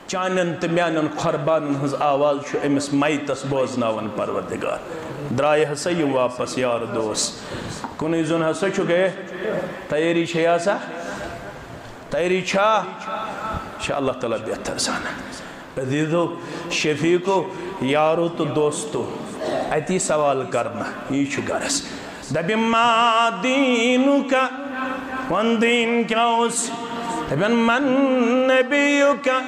چانن تہٕ میانن قربانن ہنٛز آواز چھُ أمِس میتس بوزناوان پروردگار درٛایہِ ہسا یِم واپس یار دوس کُنُے زوٚن ہسا چھُ گٔیے تیٲری چھے آسان تیٲری چھا چھِ اللہ تعالیٰ بہتر زانان عزیزو شفیقو یارو تہٕ دوستو اتی سوال کرنا یہ چھو گرس دبی ما دینکا ون دین کیا اس دبین من نبیکا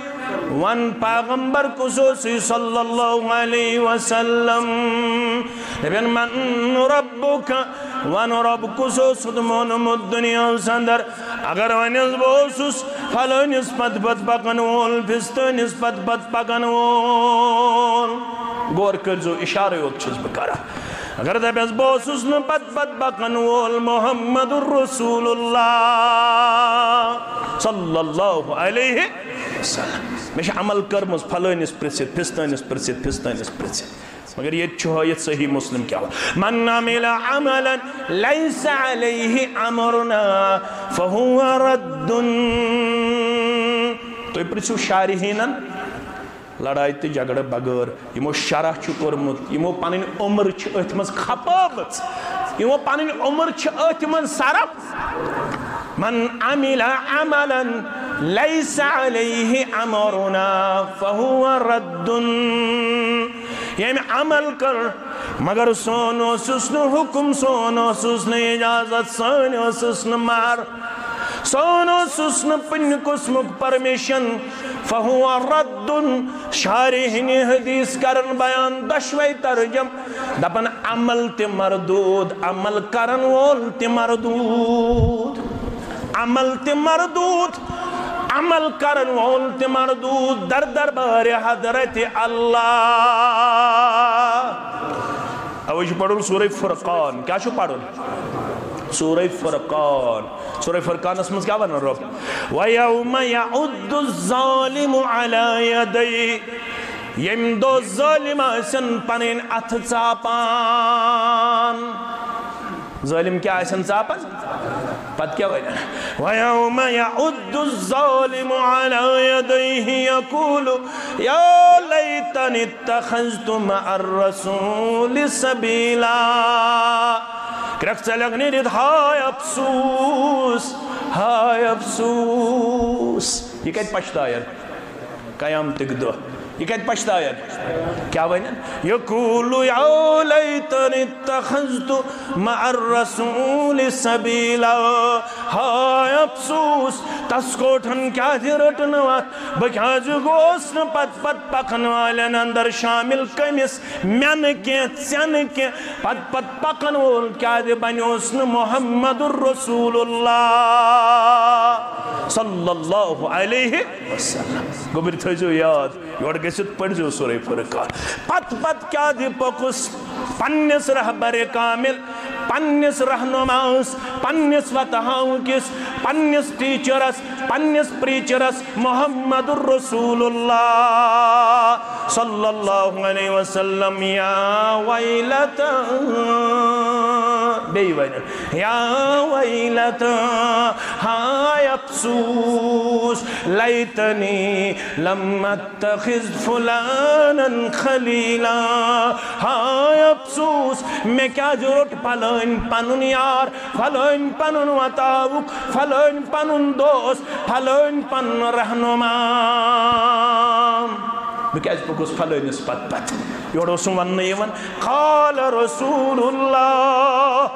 ون پیغمبر خصوصی صلی اللہ علیہ وسلم دبین من ربکا ون رب خصوص دمونمت دنیا سندر اگر ونیز بوسوس فلونیز پت پت پکن وول پستونیز پت پت پکن وول غور کرزو اشارہ یوت چھز بکارا اگر دبیز بوسوس نو پت پت پکن وول محمد الرسول اللہ صلی اللہ علیہ وسلم میں عمل کرمز فلونیز پرسید پستونیز پرسید پستونیز پرسید مگر یہ چھوائیت صحیح مسلم کیا ہوا من عمل عملا لیس علیہ امرنا فہو رد تو یہ پرسو شارحینن لڑائی تی جگڑ بغیر یمو شرح چھو کرمت یمو پانین عمر چھ اتمز خپامت یمو پانین عمر چھ اتمز صرف من عمل عملا لیس علیہ امرنا فہو رد یعنی عمل کر مگر سونو سسن حکم سونو سسن اجازت سونو سسن مار سونو سسن پن قسمک پرمیشن فہو رد شارحین حدیث کرن بیان دشوی ترجم دپن عمل تی مردود عمل کرن وول تی مردود عمل تی مردود عمل کرن وول تی مردود در دربار حضرت اللہ اوش پڑھو سورہ فرقان کیا شو پڑھو سورہ فرقان سورہ فرقان اسمز کیا بنا رب وَيَوْمَ يَعُدُّ الظَّالِمُ عَلَى يَدَيْ یم دو ظالم آسن پنین اتھ چاپان ظالم کیا آسن چاپان پت کیا ہوئی وَيَوْمَ يَعُدُّ الظَّالِمُ عَلَى يَدَيْهِ يَقُولُ يَا لَيْتَنِ اتَّخَذْتُ مَعَ الرَّسُولِ سَبِيلًا کرکھ چلگنی رید ہائے افسوس ہائے افسوس یہ کہت پشتا ہے قیام تک دو یہ کہت پشتا ہے کیا بینن یقول یا لیتن اتخذت مع الرسول سبیلا ہائے افسوس تسکوٹن کیا جی رٹنوات بکیا جو گوسن پت پت پکن والن اندر شامل کمیس من کے چن کے پت پت پکن وول کیا جی بنیوسن محمد الرسول اللہ صلی اللہ علیہ وسلم گبر تھا جو یاد یوڑ گسد پڑھ جو سورہ فرقان پت پت کیا دی پکس پنس رہبر کامل پنس رہنماس پنس وطہاؤں کس پنس ٹیچرس پنس پریچرس محمد الرسول اللہ صلی اللہ علیہ وسلم یا ویلتا بے ویلتا یا ویلتا ہائے افسوس لیتنی لم اتخذ فلانا خلیلا ہائے افسوس میں کیا ضرورت پھلائن پنن یار پھلائن پنن وطاوک پھلائن پنن دوست پھلائن پنن رہنما بکیاز پکوس پھلائنس پت پت یوڑو سنون نیون قال رسول اللہ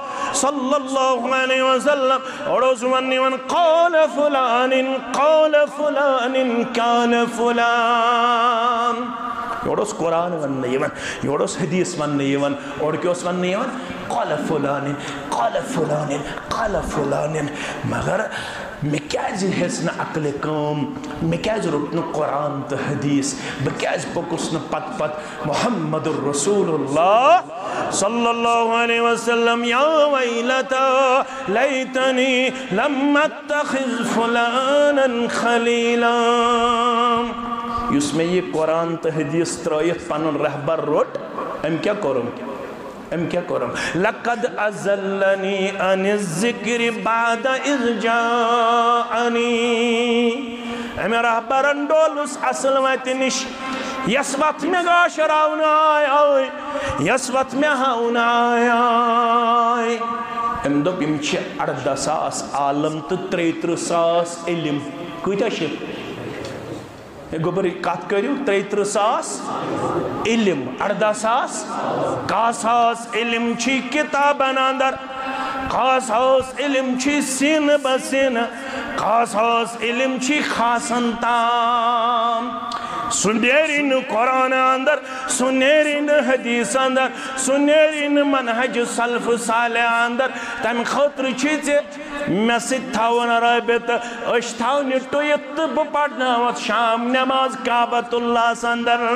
صلی اللہ علیہ وسلم اوڑو سنون نیون قال فلان قال فلان قال فلان یوڑوس قرآن ون نیون یوڑوس حدیث ون نیون اور کیوس ون نیون قال فلان قال فلان قال فلان مگر مکیاز حسن عقل کام مکیاز رکن قرآن تا حدیث بکیاز پکسن پت پت محمد الرسول اللہ صلی اللہ علیہ وسلم یا ویلتا لیتنی لم اتخذ فلانا خلیلا یس میں یہ قرآن تا حدیث ترائیت پانن رہبر روٹ ام کیا کرم لقد ازلنی عن الذکر بعد اذ جاءنی امی رہبرن ڈولس اصل ویت نش یس وقت میں گاشر آؤن آئی یس وقت میں ہاؤن آئی ام دو بیم چھ 18 ساس عالم تو 33 ساس علم کوئی تا شف گوبر کت کرو 33 ساس علم 18 ساس 1 ساس علم چھی کتابن اندر 1 ساس علم چھی سین بسین 1 ساس علم چھی خاصن تام سنیرین قرآن اندر سنیرین حدیث اندر سنیرین منہج سلف صالح اندر تم خطر چیزے میں ستھاون رابط اشتاون ٹویت بپڑناوت شام نماز کعبۃ اللہ سندر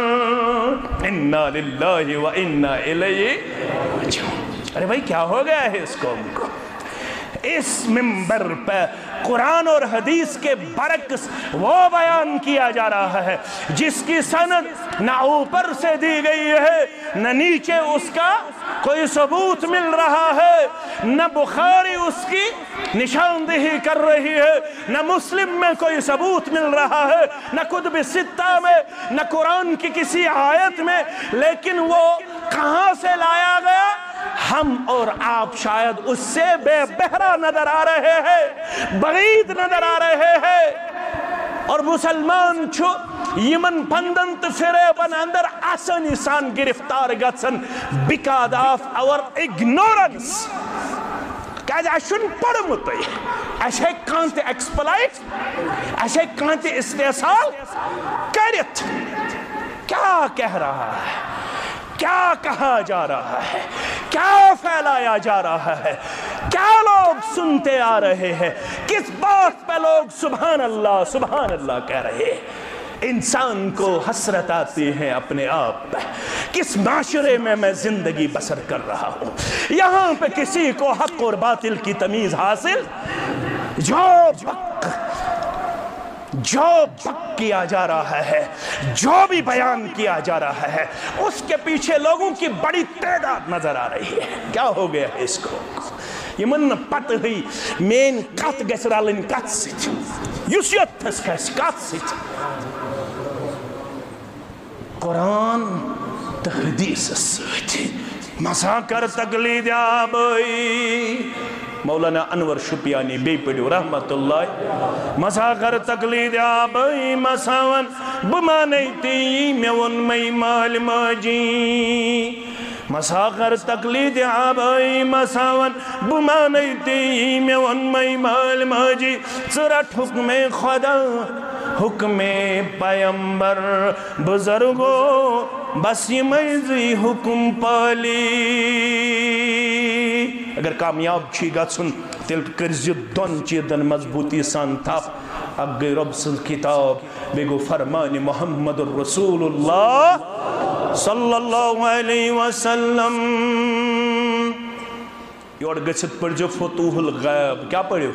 انا للہ و انا الیہ راجعون۔ ارے بھائی کیا ہو گیا ہے اس قوم کو؟ اس منبر پہ قرآن اور حدیث کے برعکس وہ بیان کیا جا رہا ہے جس کی سند نہ اوپر سے دی گئی ہے نہ نیچے اس کا کوئی ثبوت مل رہا ہے، نہ بخاری اس کی نشاندہی کر رہی ہے، نہ مسلم میں کوئی ثبوت مل رہا ہے، نہ کتب ستہ میں، نہ قرآن کی کسی آیت میں، لیکن وہ کہاں سے لایا گیا؟ ہم اور آپ شاید اس سے بے بہرا نظر آ رہے ہیں، بعید نظر آ رہے ہیں، اور مسلمان چھو یمن پندنت فریبن اندر آسانی سان گرفتار گژھن because of our ignorance. کیازِ اَسہِ چھُنہٕ پوٚرمُتٕے، اَسہِ ہیٚکہِ کانٛہہ تہِ ایکسپلائٹ، اَسہِ ہیٚکہِ کانٛہہ تہِ استحصال کٔرِتھ کیا کہہ رہا ہے، کیا کہا جا رہا ہے، کیا پھیلایا جا رہا ہے، کیا لوگ سنتے آ رہے ہیں، کس بات پہ لوگ سبحان اللہ کہہ رہے ہیں۔ انسان کو حسرت آتی ہے اپنے آپ پہ، کس معاشرے میں زندگی بسر کر رہا ہوں۔ یہاں پہ کسی کو حق اور باطل کی تمیز حاصل جو بک کیا جا رہا ہے، جو بھی بیان کیا جا رہا ہے، اس کے پیچھے لوگوں کی بڑی تعداد نظر آ رہی ہے۔ کیا ہو گیا ہے اس کو؟ یہ من پتہ ہوئی مین کت گژھِ رلٕنۍ کتھ سۭتۍ، یُس یوٚتتھس کھسہِ کتھ سۭتۍ؟ قرآن تہٕ حدیثس سۭتۍ۔ مسا کر تقلید آبائی، مولانا انور شپیانی بے پڑھو رحمت اللہ، مسا کر تقلید آبائی مساون بمانیتی میون مئی مال ماجی، مسا کر تقلید آبائی مساون بمانیتی میون مئی مال ماجی، ژرٹ حکم خدا حکم پیمبر بزرگو بس یہ میزی حکم پالی۔ اگر کامیاب چھی گژھن تیل کرزِ دون چیزن مضبوطی سان تھپ، اگ گئی رب سن کتاب بے گو فرمان محمد الرسول اللہ صلی اللہ علیہ وسلم۔ یوڑ گژھت پڑھ جو فتوح الغیب، کیا پڑھو؟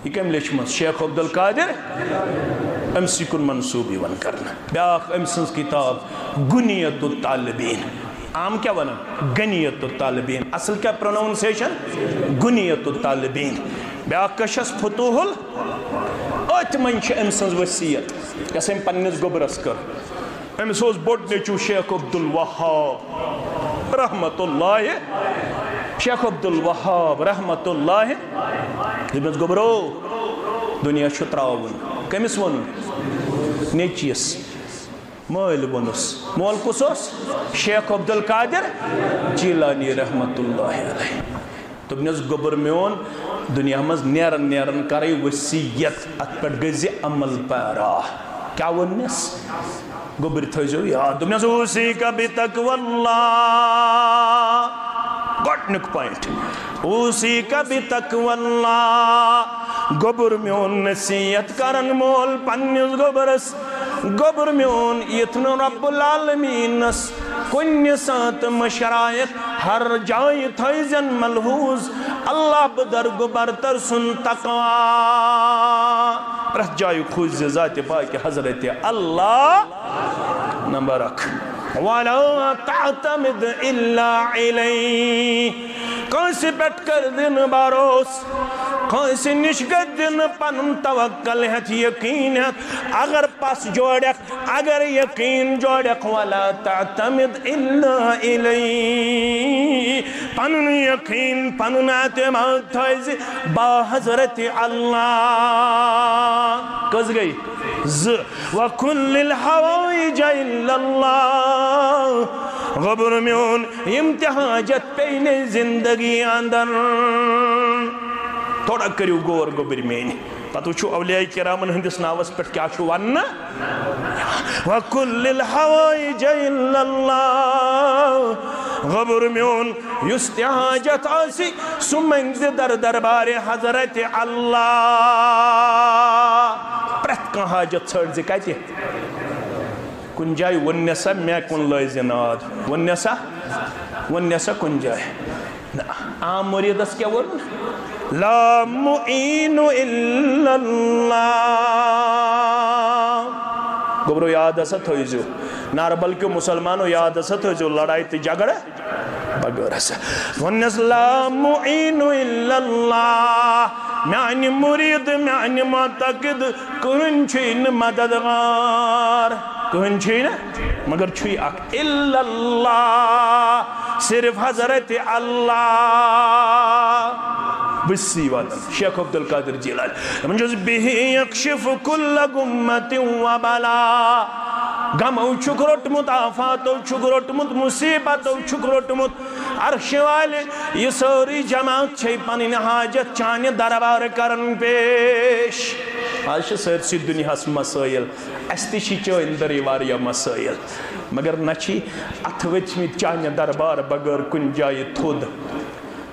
یہ کم لیچمت شیخ عبدالقادر امسی کن منصوب یوان کرنا۔ بیاخ امسنس کتاب گنیت الطالبین، عام کیا ونن؟ گنیت الطالبین، اصل کیا پروناؤنسیشن؟ گنیت الطالبین۔ بیاخ کشس فتوح ات منچ امسنس وسیعت یس ام پننس گبرس کر۔ امس اوس بوڑ نیچو شیخ عبدالوہاب رحمت اللہ، شیخ عبدالوہاب رحمت اللہ دمس گبرو دنیا چھُ تراوُن، کٔمِس ووٚنُن؟ نیچیس مٲلۍ ووٚنُس، مول کُس اوس؟ شیخ عبدالقادر جیلانی رحمت اللہ علیہ۔ دوٚپنس گوٚبُر میون دنیا منٛز نیرن نیرن کرے وصیت، اتھ پٮ۪ٹھ گٔژھۍ عمل پیرا۔ کیا ووٚننس؟ گوٚبُر تھٲیزیو یاد، دوٚپنس اوصیک بتقوی اللہ، گۄڈنیُک پوینٹ، اوصیک بتقوی اللہ۔ گوٚبُر میون نصیحت کرن مول پننس گوٚبرس، گوٚبُر میون یِتھ نہٕ رب العالمینس کُنہِ ساتہٕ مشرایت، ہر جایہِ تھٲیزن ملحوظ اللہ بدر گوٚبر سُنٛد تقوی، پرٛٮ۪تھ جایہِ کھوٗجزِ ذاتِ پاکہِ حضرت اللہ۔ نمبر 1 وَلَا تَعْتَمِدْ إِلَّا عِلَيْهِ، کٲنٛسہِ پٮ۪ٹھ کر دِن بھروس، کٲنٛسہِ نِش گژھِ دِن پنُن توکل ہٮ۪تھ یقیٖن ہٮ۪تھ، اگر پس جوڑکھ اگر یقیٖن جوڑکھ، وَلَا تَعْتَمِدْ إِلَّا إِلَيْهِ، پنن یقین پنن اعتماد تھائز با حضرت اللہ کس گئی وَكُلِّ الْحَوَائِجَ إِلَّا اللَّهِ غبر میون امتحاجت پینے زندگی اندر تھوڑا کریو گور گبر مینی پتہ چھو اولیاء کرامن ہندس ناوس پر کیا چھو وننا وَكُلِّ الْحَوَائِجَ إِلَّا اللَّهِ غبر میون یستحاجت آسی سمنگ در دربار حضرت اللہ پرت کان حاجت چھڑ زکاتی کن جائے ونیسا میں کن لائز ناد ونیسا کن جائے عام مریدس کیا ون لا معین الا اللہ گبرو یاد اسا تھوئیزو نار بلکہ مسلمانو یاد اسا تھوئیزو لڑائی تی جگڑ بگر اسا ونیس لا معین الا اللہ میانی مرید میانی معتقد کن چھین مددگار کن چھین مگر چھوئی اک الا اللہ صرف حضرت اللہ بسی وادن شیخ عبدالقادر جیلانی من جز بھی یکشف کل گمت و بلا غمو چھکروٹمت آفاتو چھکروٹمت مصیبتو چھکروٹمت عرش والے یہ سوری جماعت چھے پنین حاجت چانے دربار کرن پیش آج سرسی دنیا ہس مسائل استشی چو اندری واریا مسائل مگر نچی اتوچ میں چانے دربار بگر کن جائے تھود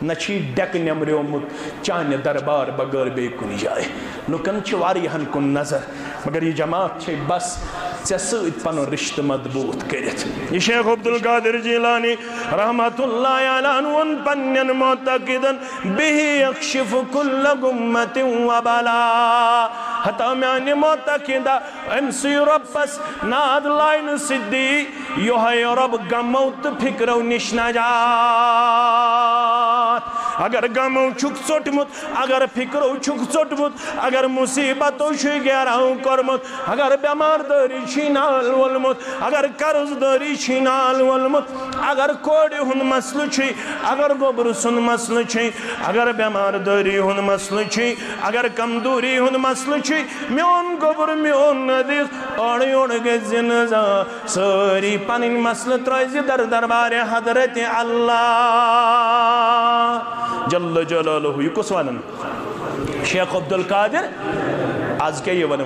نچی ڈیک نمریومت چانے دربار بگر بے کن جائے لکن چواریہن کن نظر مگر یہ جماعت چھے بس سید پنو رشت مضبوط کرت یہ شیخ عبدالقادر جیلانی رحمت اللہ علیہ پنین معتقدن بہی یکشف کل گمت و بلا حتی میانی معتقدہ امسی ربس ناد لائن صدی یوہی رب گموت فکرو نشنا جات اگر گمو چھک سوٹمت اگر فکرو چھک سوٹمت اگر مصیبتو شی گیراؤں کرمت اگر بیمار داری چھینال والمت اگر قرض داری چھینال والمت اگر کوڑی ہن مسل چھی اگر گبر سن مسل چھی اگر بیمار داری ہن مسل چھی اگر کمدوری ہن مسل چھی میون گبر میون ندیس اوڑی اوڑ کے زنزا ساری پنین مسل ترائزی در دربار حضرت اللہ جل جلالہ یہ کس ونن شیخ عبدالقادر آج کے یہ ون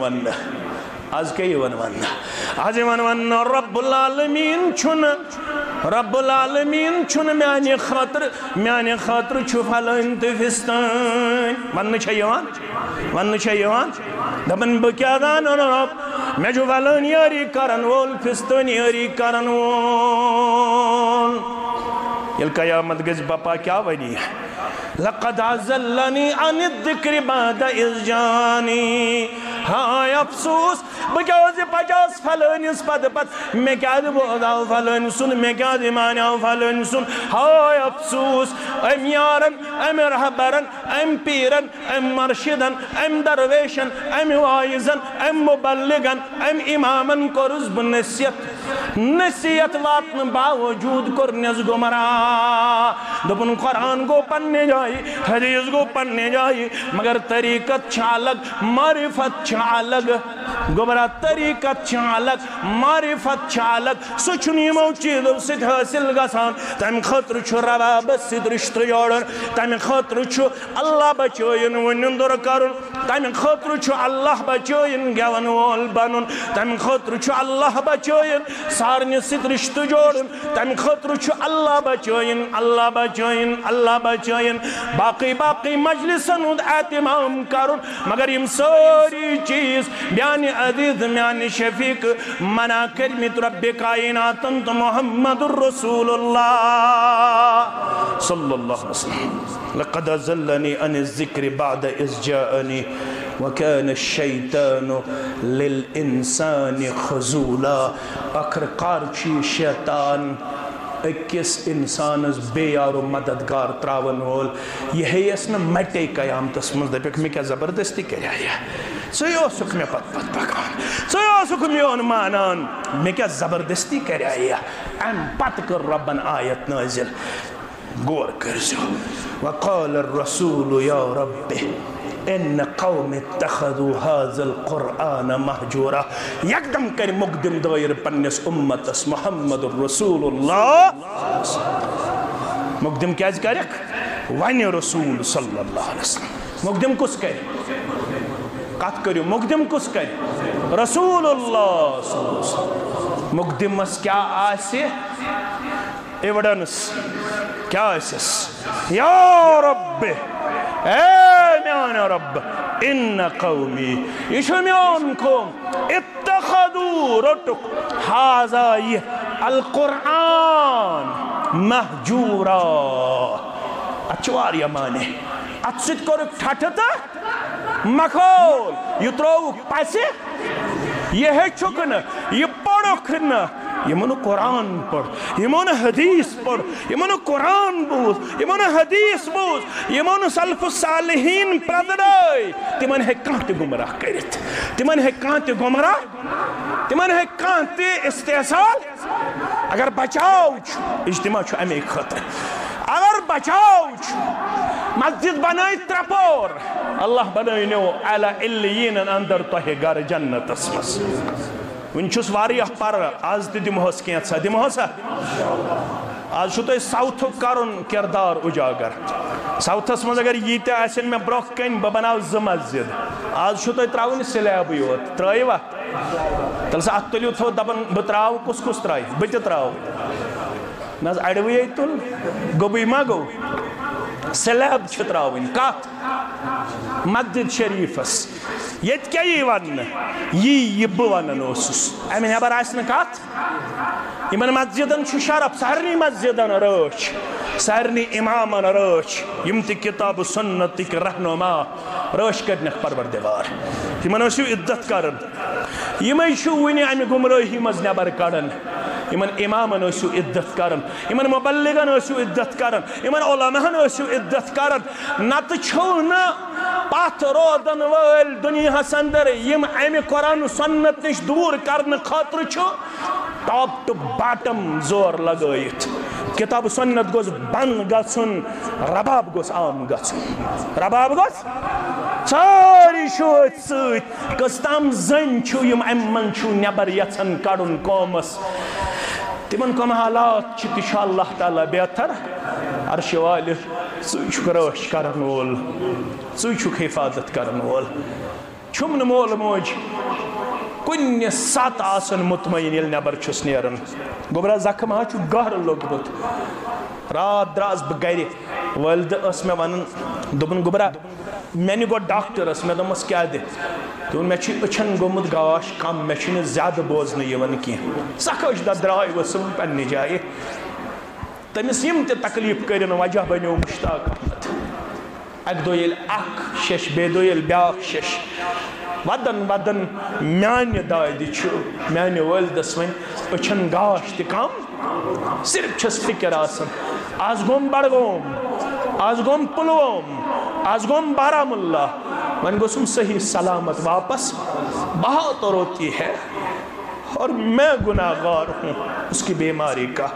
آج کے یہ ون آج ون رب العالمین چھن میانی خاطر چھو فلن تفستان ون چھے یوان دبن بکیا گان رب میں جو فلن یاری کرن وول فستان یاری کرن وول یل قیامت گز بپا کیا ونی ہے لقد عزلنی عن الذکر بعد اذ جانی ہائے افسوس بکیوزی پچاس فلنیس پد پد میں کیا دی بوداو فلن سن میں کیا دی مانیاو فلن سن ہائے افسوس ام یارن ام رہبرن ام پیرن ام مرشدن ام درویشن ام وائزن ام مبلغن ام امامن کو رزب نسیت واتن باوجود کرنیز گمرا دبن قرآن کو پڑھنے جائی حدیث کو پڑھنے جائی مگر طریقت چھالگ معرفت چھالگ گمرا طریقت چھالگ معرفت چھالگ سچنی موچیدو ست حاصل گسان تم خطر چھو رواب ست رشت جوڑن تم خطر چھو اللہ بچوین ونندر کرن تم خطر چھو اللہ بچوین گیون وول بنن تم خطر چھو اللہ بچوین سارن ست رشت جوڑن تم خطر چھو اللہ بچوین اللہ بچوین اللہ بچوین باقی مجلسن اعتمام کرن مگر یم ساری چیز بیانی عزیز میانی شفیق منا کرمت رب کائنات انت محمد الرسول اللہ صلی اللہ علیہ وسلم لقد ازلنی عن الذکر بعد اذ جاءنی وكان الشیطان للانسان خزولا اکر قارچی شیطان اکس انسانس بیار و مددگار تراون وول یہ ہے اس نے مٹے قیامتس مز دپک میں کیا زبردستی کریا ہے سوی اوسک میں پت پکان سوی اوسک میون مانان میں کیا زبردستی کریا ہے ام پت کر ربن آیت نازل غور کرزو وقال الرسول یا رب ان قوم اتخذوا هذا القرآن مهجورا یکدم کر مقدم دائر پنس امتس محمد الرسول اللہ مقدم کیا کرک ونی رسول صلی اللہ علیہ وسلم مقدم کس کر کت کرو مقدم کس کر رسول اللہ صلی اللہ علیہ وسلم مقدمس کیا آسے ایوڈنس کیا آسیس یا رب اے میان رب ان قومی یہ میان قوم اتخذوا رتق حاضائی القرآن مہجورا اچوار یمانے اتسد کرک ٹھٹتا مخول یہ تروک پیسے یہ ہے چکن یہ پڑھکن یہ منو قرآن پڑھ یہ منو حدیث پڑھ یہ منو قرآن بوز یہ منو حدیث بوز یہ منو سلف الصالحین پردرائی تمن ہے کانتے گمراہ کرت تمن ہے کانتے گمراہ تمن ہے کانتے استحصال اگر بچاؤ اجتماع چھو امی خطر اگر بچاؤ مسجد بنائی ترپور اللہ بنائی نو علی علیین اندر توہی گر جنت اسمس ونچوس واریہ پر آز تی دمہوس کینسا دمہوسا آج شو تو ساؤتھو کرن کردار اجاگر ساؤتھس مز اگر یہ تے ایسن میں بروک کن ببناو زمزد آج شو تو تراؤن سلیابی ہوت ترائی وقت تلسا اتلیو تھو دبن بتراؤ کس کس ترائی بچ تراؤ ناز اڑوی ایتل گوبی ما گو سلیب چھتراؤن کات مسجد شریفس یت کیا یہ ون یہ بوانن اوسس امن ہبر آسن کات یمن مسجدن چھ شرف سارنی مسجدن رچ سارنی امامن رچ یم تہ کتاب سنت تک رہنما رچ کرنک پروردگار یمن اوسو عزت کرن یمے چھ ونی امہ گمراہی مز نبر کڑن یمن امامن اوسو عزت کرن یمن مبلغن اوسو عزت کرن یمن علماءن اوسو عزت کرن نت چھو نہ پاتھ رودن وال دنیا اندر یم امہ قرآن سنت نش دور کرن خاطر چھو ٹاپ ٹو باٹم زور لگائیت کتاب سنت گوز بند گژھن رباب گوز عام گژھن رباب گوز ساری شوت سۭتۍ کٔژتام زٔنۍ چھُ یم امہِ منٛز چھُ نٮ۪بر یژھان کڑُن قومس تمن کم حالات چھ تہ اللہ تعالیٰ بہتر عرش والہ ژٕ چھُکھ رٲچھ کرن وول ژٕ چھُکھ حفاظت کرن وول چھُم نہٕ مول موج کُنہِ سات آسن مطمئن ییٚلہِ نٮ۪بر چھُس نیران گوبرا زخم ہا چھُ گہرٕ لوٚگمُت رات دراس بہٕ گرِ والدٕ ٲس مےٚ ونان دوٚپُن گوبرا مےٚ نہِ گوٚو ڈاکٹرس مےٚ دوٚپمس کیٛاہ دِ دوٚپُن مےٚ چھُ أچھن گوٚمُت گاش کم مےٚ چھُنہٕ زیادٕ بوزنہٕ یِوان کینٛہہ سخٲش دہ درٛاے ؤسٕم پننہِ جایہِ تٔمِس یِم تہِ تکلیٖف کٔرِن وجہ بنیو مشتاق احمد اکہِ دۄہ ییٚلہِ اکھ شیٚش بیٚیہِ دۄہ ییٚلہِ بیٛاکھ شیٚش ودن ودن میانہِ دادِ چھُ میانہِ والدس وۄنۍ أچھن گاش تہِ کم صرف چھس فکر آسان آز گوٚم بڈگوم آز گوٚم پُلووم آز گوٚم بارہمولہ وۄنۍ گوٚژھُم صحیح سلامت واپس بہت روتی ہے اور میں گناہگار ہوں اس کی بیماری کا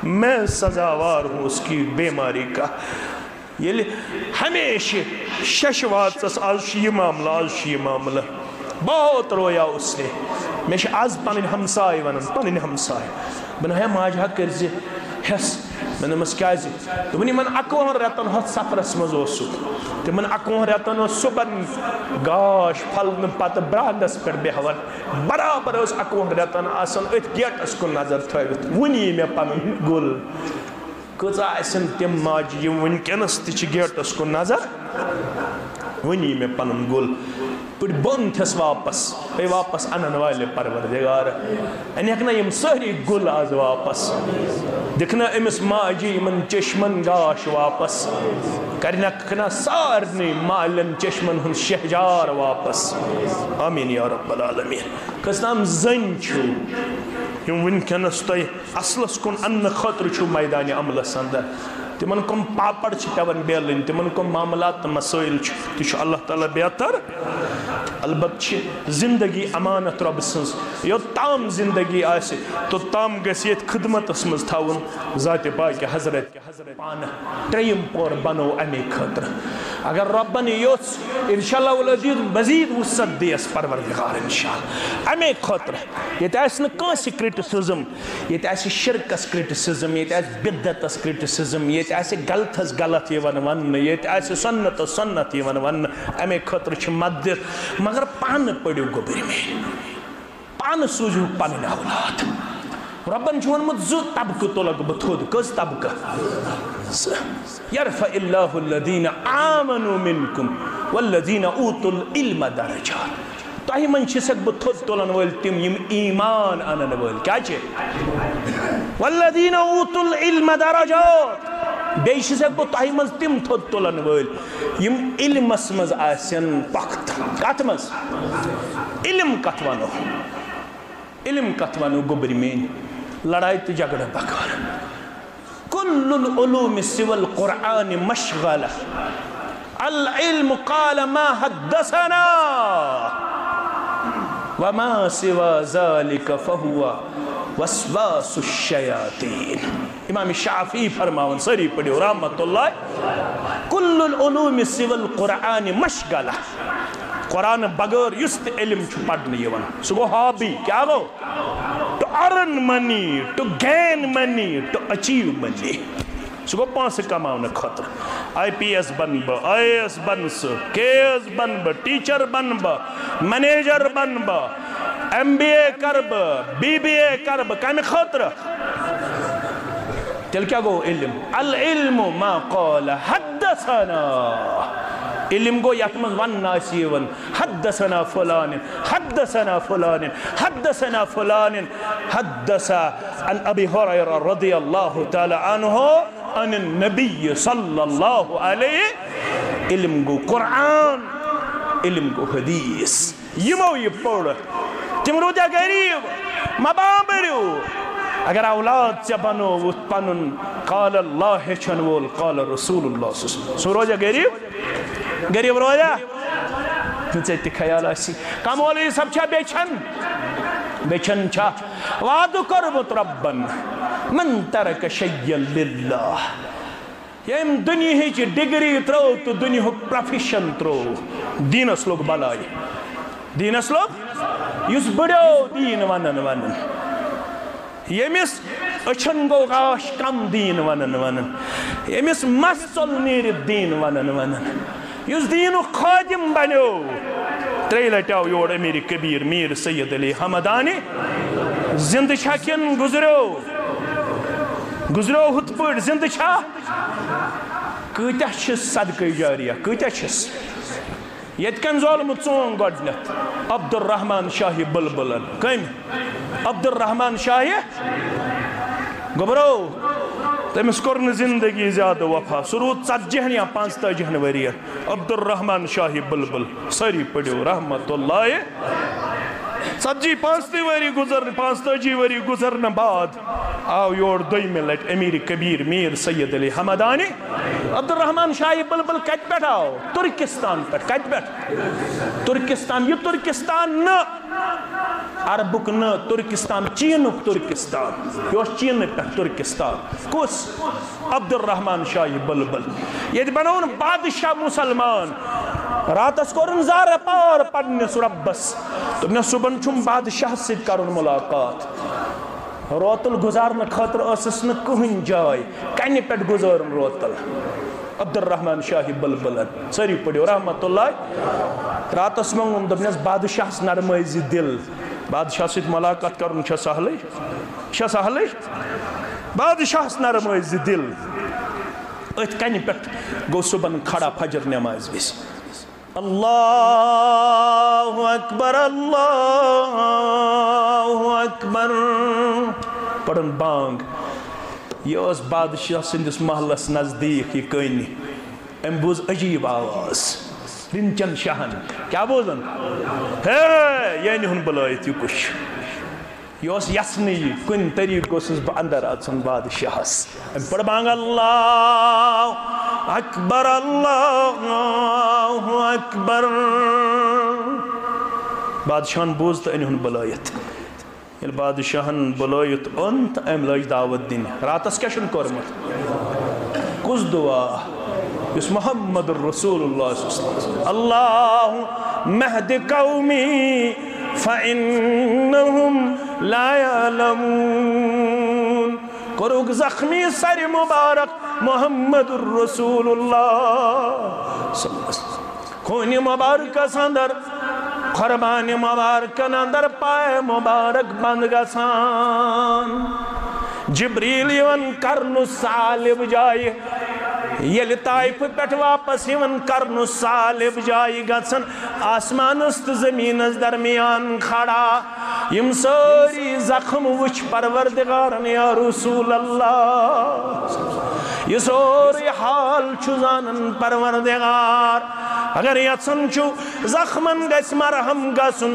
میں سزاوار ہوں اس کی بیماری کا ییٚلہِ ہمیشہ شش واژس آز چھُ یہِ معاملہ بہت رویا اس نے مےٚ چھِ آز پنٕنۍ ہمساے ونان پنٕنۍ ہمساے بہٕ نہٕ ہے ماجہِ کٔرۍ زِ ہٮ۪س مےٚ دوٚپمس کیٛازِ دوٚپُن یِمن 21 رٮ۪تن ہتھ سفرس منٛز اوسُکھ تِمن 21 رٮ۪تن اوس صُبحن گاش پھلنہٕ پتہٕ برٛانٛدس پٮ۪ٹھ بیٚہوان برابر ٲس 21 رٮ۪تن آسان أتھۍ گیٹس کُن نظر تھٲوِتھ وُنہِ یی مےٚ پنُن گُل کۭژاہ آسن تِم ماجہِ یِم وٕنکٮ۪نس تہِ چھِ گیٹس کُن نظر وُنہِ یی مےٚ پنُن گُل پٲٹھۍ بۄن تھس واپس انن والہِ پروردگار انیکھ نہ یم سٲری گُل آز واپس دِکھ نہ أمِس ماجہِ یِمن چشمن گاش واپس کرنکھ نہ سارنٕے مالٮ۪ن چشمن ہُنٛد شہجار واپس آمیٖن یا رب العالمیٖن کٔژتام زٔنۍ چھِو یم ونکٮ۪نس تۄہہِ اصلس کُن اننہٕ خٲطرٕ چھُو میدانہِ عملس اندر تمن کم پاپڑ چھ پیوان بیلن تمن کم معاملات مسائل چھ تہ چھ اللہ تعالیٰ بہتر البتہ زندگی امانت رب سنز یوتام زندگی آسے تو تام گژھِ ییٚتہِ خدمتس منٛز تھاوُن ذاتِ پاکہِ حضرت پانہٕ ترٛیٚیِم پور بنو اَمے خٲطرٕ اگر رۄبن یوٚژھ انشاءاللہ العزیز مزید وسعت دیس پروردگار انشاءاللہ اَمے خٲطرٕ ییٚتہِ آسہِ نہٕ کٲنٛسہِ کرٹسزم ییٚتہِ آسہِ شرکس کرٹسزم ییٚتہِ آسہِ بدعتس کرٹسزم ییٚتہِ آسہِ غلطس غلط یِوان وننہٕ ییٚتہِ آسہِ سنتس سنت یِوان وننہٕ اَمے خٲطرٕ چھِ مدد مگر پانہٕ پٔرِو گوٚبٕرۍ میٲنۍ پانہٕ سوٗزِو پنٕنۍ اولاد ربن چھُ ووٚنمُت زٕ طبقہٕ تُلکھ بہٕ تھوٚد کٔژ طبقہٕ یرفع اللہ الذین آمنوا منکم والذین اوتوا العلم درجات تۄہہِ منٛز چھِسکھ بہٕ تھوٚد تُلن وٲلۍ تِم یِم ایمان انن وٲلۍ کیٛاہ چھِ والذین اوتوا العلم درجات بیٚیہِ چھِسکھ بہٕ تۄہہِ منٛز تِم تھوٚد تُلن وٲلۍ یِم علمس منٛز آسن پۄختہٕ کتھ منٛز علم کتھ ونو علم کتھ ونو گوٚبٕرۍ میٲنۍ لڑائی تہٕ جھگڑٕ بغٲر كل العلوم سوى القرآن مشغلة العلم قال ما حدثنا وما سوى ذلك فهو وسواس الشياطين امام شافعی فرماون سری پڑھو رحمت اللہ كل العلوم سوى القرآن مشغلة قرآن بغیر یُس تہِ علم چھُ پرنہٕ یِوان سُہ گوٚو ہابی کیٛاہ گوٚو to earn money, to gain money, to achieve money. سُہ گوٚو پونٛسہٕ کماونہٕ خٲطرٕ IPS بنہٕ بہٕ IAS بنہٕ سُہ KS بنہٕ بہٕ ٹیٖچر بنہٕ بہٕ منیجر بنہٕ بہٕ MBA کرٕ بہٕ BBA کرٕ بہٕ کمہِ خٲطرٕ تیٚلہِ کیٛاہ گوٚو علم العلم ما قال حدثنا علم گو یتھ منٛز وننہٕ آسہِ یِوان حدثنا فلان حدثنا فلان حدثنا فلان حدث عن ابي هريره رضي الله تعالى عنه عن النبي صلى الله عليه علم گو قرآن علم گو حدیث یمو یہ پوڑ تم روزا غریب مبابرو اگر اولاد سے بنو پنن قال اللہ ہیچھن وول قال رسول اللہ صلی اللہ علیہ وسلم سو روزا غریب روزا ژےٚ تہِ خیال آسی کم مولوی صاحب چھا بیچھن چھا وعدٕ کوٚرمُت ربن من ترک شیئا للہ ییٚمۍ دُنیہٕچ ڈگری ترٛٲو تہٕ دُنیہُک پروفیشن ترٛوو دیٖنس لوٚگ بلایہِ دیٖنس لوٚگ یُس بٕڈیو دیٖن ونن ییٚمِس أچھن گوٚو گاش کم دیٖن ونن ییٚمِس مس ژوٚل نیٖرِتھ دیٖن ونن یُس دیٖنُک خٲدِم بنیو ترٛیٚیہِ لٹہِ آو یور امیر کبیٖر میٖر سید علی حمدانی زندٕ چھا کِنہٕ گُزریو ہُتھ پٲٹھۍ زندٕ چھا کۭتیاہ چھِس صدقے جاریہ کۭتیاہ چھِس ییٚتہِ کَنۍ زولمُت ژوٚنگ گۄڈٕنٮ۪تھ عبدالرحمان شاہہِ بُلبُلن کٔمۍ عبدالرحمان شاہہِ گوٚبرو تٔمِس کوٚر نہٕ زندگی زیادٕ وفا سُہ روٗد 40 یا 45 ؤرین عبدالرحمان شاہہِ بُلبُل سٲری پٔرِو رحمت اللہ 45 ؤری گُزرنہٕ بعد آو یور دوٚیمہِ لٹہِ امیر کبیٖر میٖر سید علی حمدانی عبدالرحمان شاہہِ بُلبُل کتہِ پٮ۪ٹھ آو ترکستان پٮ۪ٹھ کتہِ پٮ۪ٹھ ترکستان یہِ ترکستان نہٕ عربُک نہٕ ترکستان چیٖنُک ترکستان یہِ اوس چیٖنہٕ پٮ۪ٹھ ترکستان کُس عبدالرحمان شاہہِ بُلبُل ییٚتہِ بنووُن بادشاہ مُسلمان راتس کوٚرُن زارٕ پار پننِس رۄبس دوٚپنس صُبحن چھُم بادشاہس سۭتۍ کرُن مُلاقات روتل گُزارنہٕ خٲطرٕ ٲسٕس نہٕ کٕہٕنۍ جاے کنہِ پٮ۪ٹھ گُزٲرُن روتل عبدالرحمان شاہہِ بُلبُلن سٲری پٔرِو رحمت اللہ راتس منٛگُن دوٚپنس بادشاہس نرمٲیزِ دِل بادشاہ سۭتۍ مُلاقات کرُن چھا سہلٕے بادشاہس نرمٲیزِ دِل أتھۍ کنہِ پٮ۪ٹھ گوٚو صُبحن کھڑا فجر نٮ۪مازِ وِزِ اللہ اکبر پڑھن بانگ یہ ٲس بادشاہ سٕنٛدِس محلس نزدیٖک یہِ کٔنۍ أمۍ بوٗز عجیٖب آواز رِنچن شاہن کیٛاہ بوزن ہے یعنی ہُن بُلٲیِتھ یہِ کُس چھُ یہِ اوس یژھنٕے یہِ کُنہِ طریٖقہٕ اوسُس بہٕ اندر اژُن بادشاہس أمۍ پٔر بانگ اللہ اکبر بادشاہن بوز تو انہن بلائیت یل بادشاہن بلائیت ان تو ام لج دعوت دین راتس کیا شن کرمت کس دعا اس محمد الرسول اللہ صلی اللہ علیہ وسلم اللہ مہد قومی فإنہم لا يعلمون کروگ زخمی سر مبارک محمد الرسول اللہ صلی اللہ علیہ وسلم خون مبارک اندر قربان مبارک اندر پائے مبارک بند گسان جبریل یون کرنو سالب جائے یل طائف پٹ واپس یون کرنو سالب جائے گسن آسمان است زمین از درمیان کھڑا یم ساری زخم وچ پروردگارن یا رسول اللہ یہ سوری حال چھزانن پروردگار اگر یتسن چھو زخمن گس مرہم گسن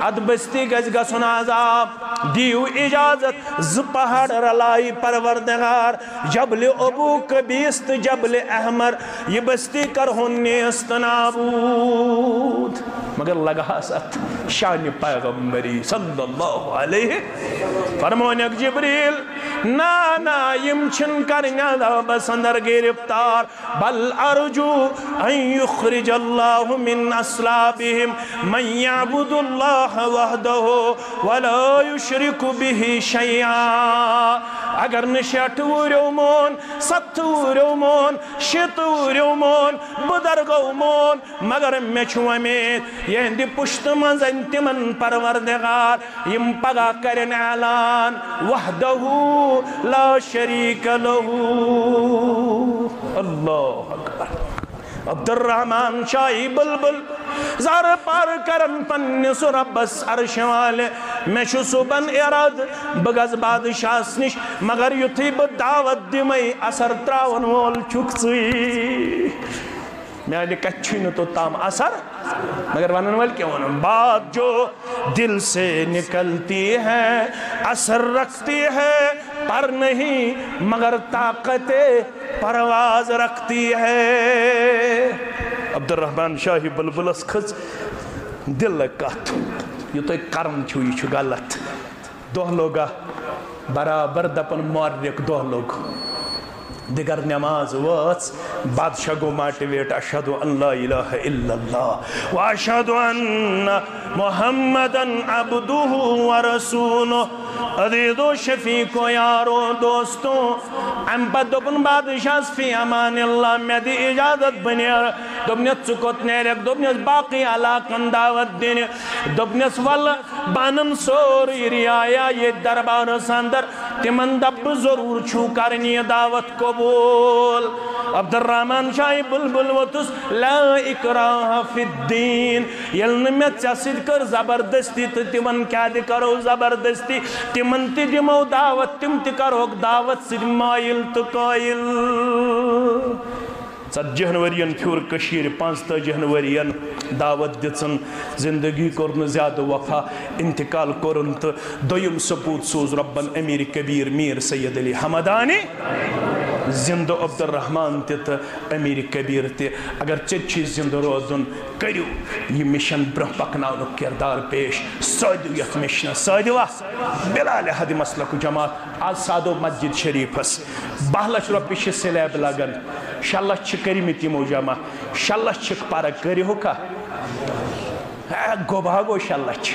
ادبستی گسن عذاب دیو اجازت زپہڑ رلائی پروردگار جبل ابو کبیست جبل احمر یہ بستی کرہن نیست نابود مگر لگا ست شان پیغمبری صلی اللہ علیہ فرمونک جبریل نا یم چھن کرنیا دا بسندر گرفتار بل ارجو ان یخرج اللہ من اسلابہم من یعبد اللہ وحدہ ولا یشرک به شیئا اگر نشت وریو مون ست وریو مون شت وریو مون بدرگو مون مگر میچو امید یہ اندی پشت من زنتی من پروردگار یم پگا کرن اعلان وحدہ لا شریک لہو اللہ اکبر عبد الرحمن شاہی بلبل زار پار کرن پنس ربس عرش والے میں چھو صبن اراد بگز بادشاہ سنش مگر یتھی بدعوت دمائی اثر تراون وول چکسوئی میں نے کچھی نو تو تام اثر مگر ونن وال کیا ونن بات جو دل سے نکلتی ہے اثر رکھتی ہے پر نہیں مگر طاقت پرواز رکھتی ہے عبد الرحمن شاہی بلبلس کھز دل کت یہ تو ایک کرم چھو یہ چھو غلط دو لوگا برابر دپن مورک دو لوگ دیگر نماز واس بادشاہ گو ماٹیویٹ اشہدو ان لا الہ الا اللہ و اشہدو ان محمدن عبدہ و رسولہ عزیزو شفیقو یارو دوستو ام پت دپن بادشاہ فی امان اللہ میں دی اجازت بنیر دپنیت سکت نیرک دپنیت باقی علاقن دعوت دین دپنیت وال بانن سوری ریایا یہ دربار سندر تمن دب ضرور چھو کرنی دعوت قبول عبد الرحمن شاہی بلبل وطس لا اکراہ فی الدین یلن میں چسد کر زبردستی تمن کیا دی کرو زبردستی تمن تی دمو دعوت تم تی کرو دعوت سد مائل تو قائل 7 جنورین پھور کشیر 5 جنورین دعوت دن زندگی کرن زیادہ وفا انتقال کرن تو دویم سپوت سوز ربن امیر کبیر میر سید علی حمدانی زندہ عبد الرحمن تہ امیر کبیر تہ اگر چچی زندہ روزن کریو یہ مشن برہ پکناؤن کردار پیش سادو یت مشن سادو بلال حد مسلک جماعت آج سادو مسجد شریف اس 12 لچھ روپیہ سلیب لگن 6 لچھ کریمت یمو جمع 6 لچھ پارک کریو کا گو بھاگو 6 لچھ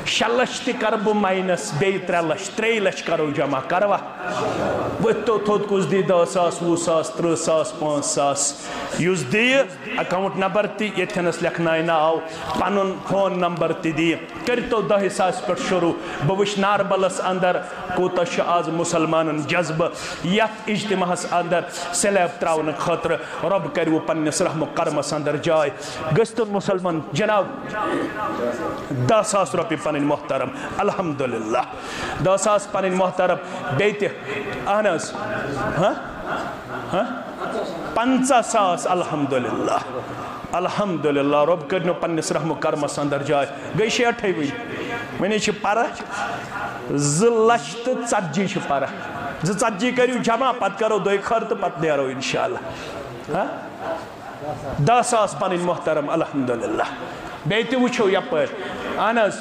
6 لچھ تی کربو مائنس بی 3 لچھ 3 لچھ کرو جمع کروا وہ تو تھوت کس دی 10,000 20,000 30,000 5,000 یوز دی اکاؤنٹ نمبر تی یہ تھنس لکھنائی ناو پانون فون نمبر تی دی کرتو 10,000 پر شروع بوش ناربلس اندر کوتا آز مسلمان جذب یت اجتماعس اندر سلیب تراؤن خطر رب کریو پنس رحم کرمس اندر جائے گستن مسلمان جناب 10,000 روپی پنن محترم الحمدللہ 10,000 پنن محترم بیتی آناز 50,000 الحمدللہ الحمدللہ رب کرنو پنس رحم کرمس اندر جائے گئی 6 ہوئی میں نے پارا 2 لچھ تو 40 چھ پارا 40 کریو جمع پت کرو 2 خرط پت نیرو انشاءاللہ 10,000 پنن محترم الحمدللہ بیتی وچھو یپر انس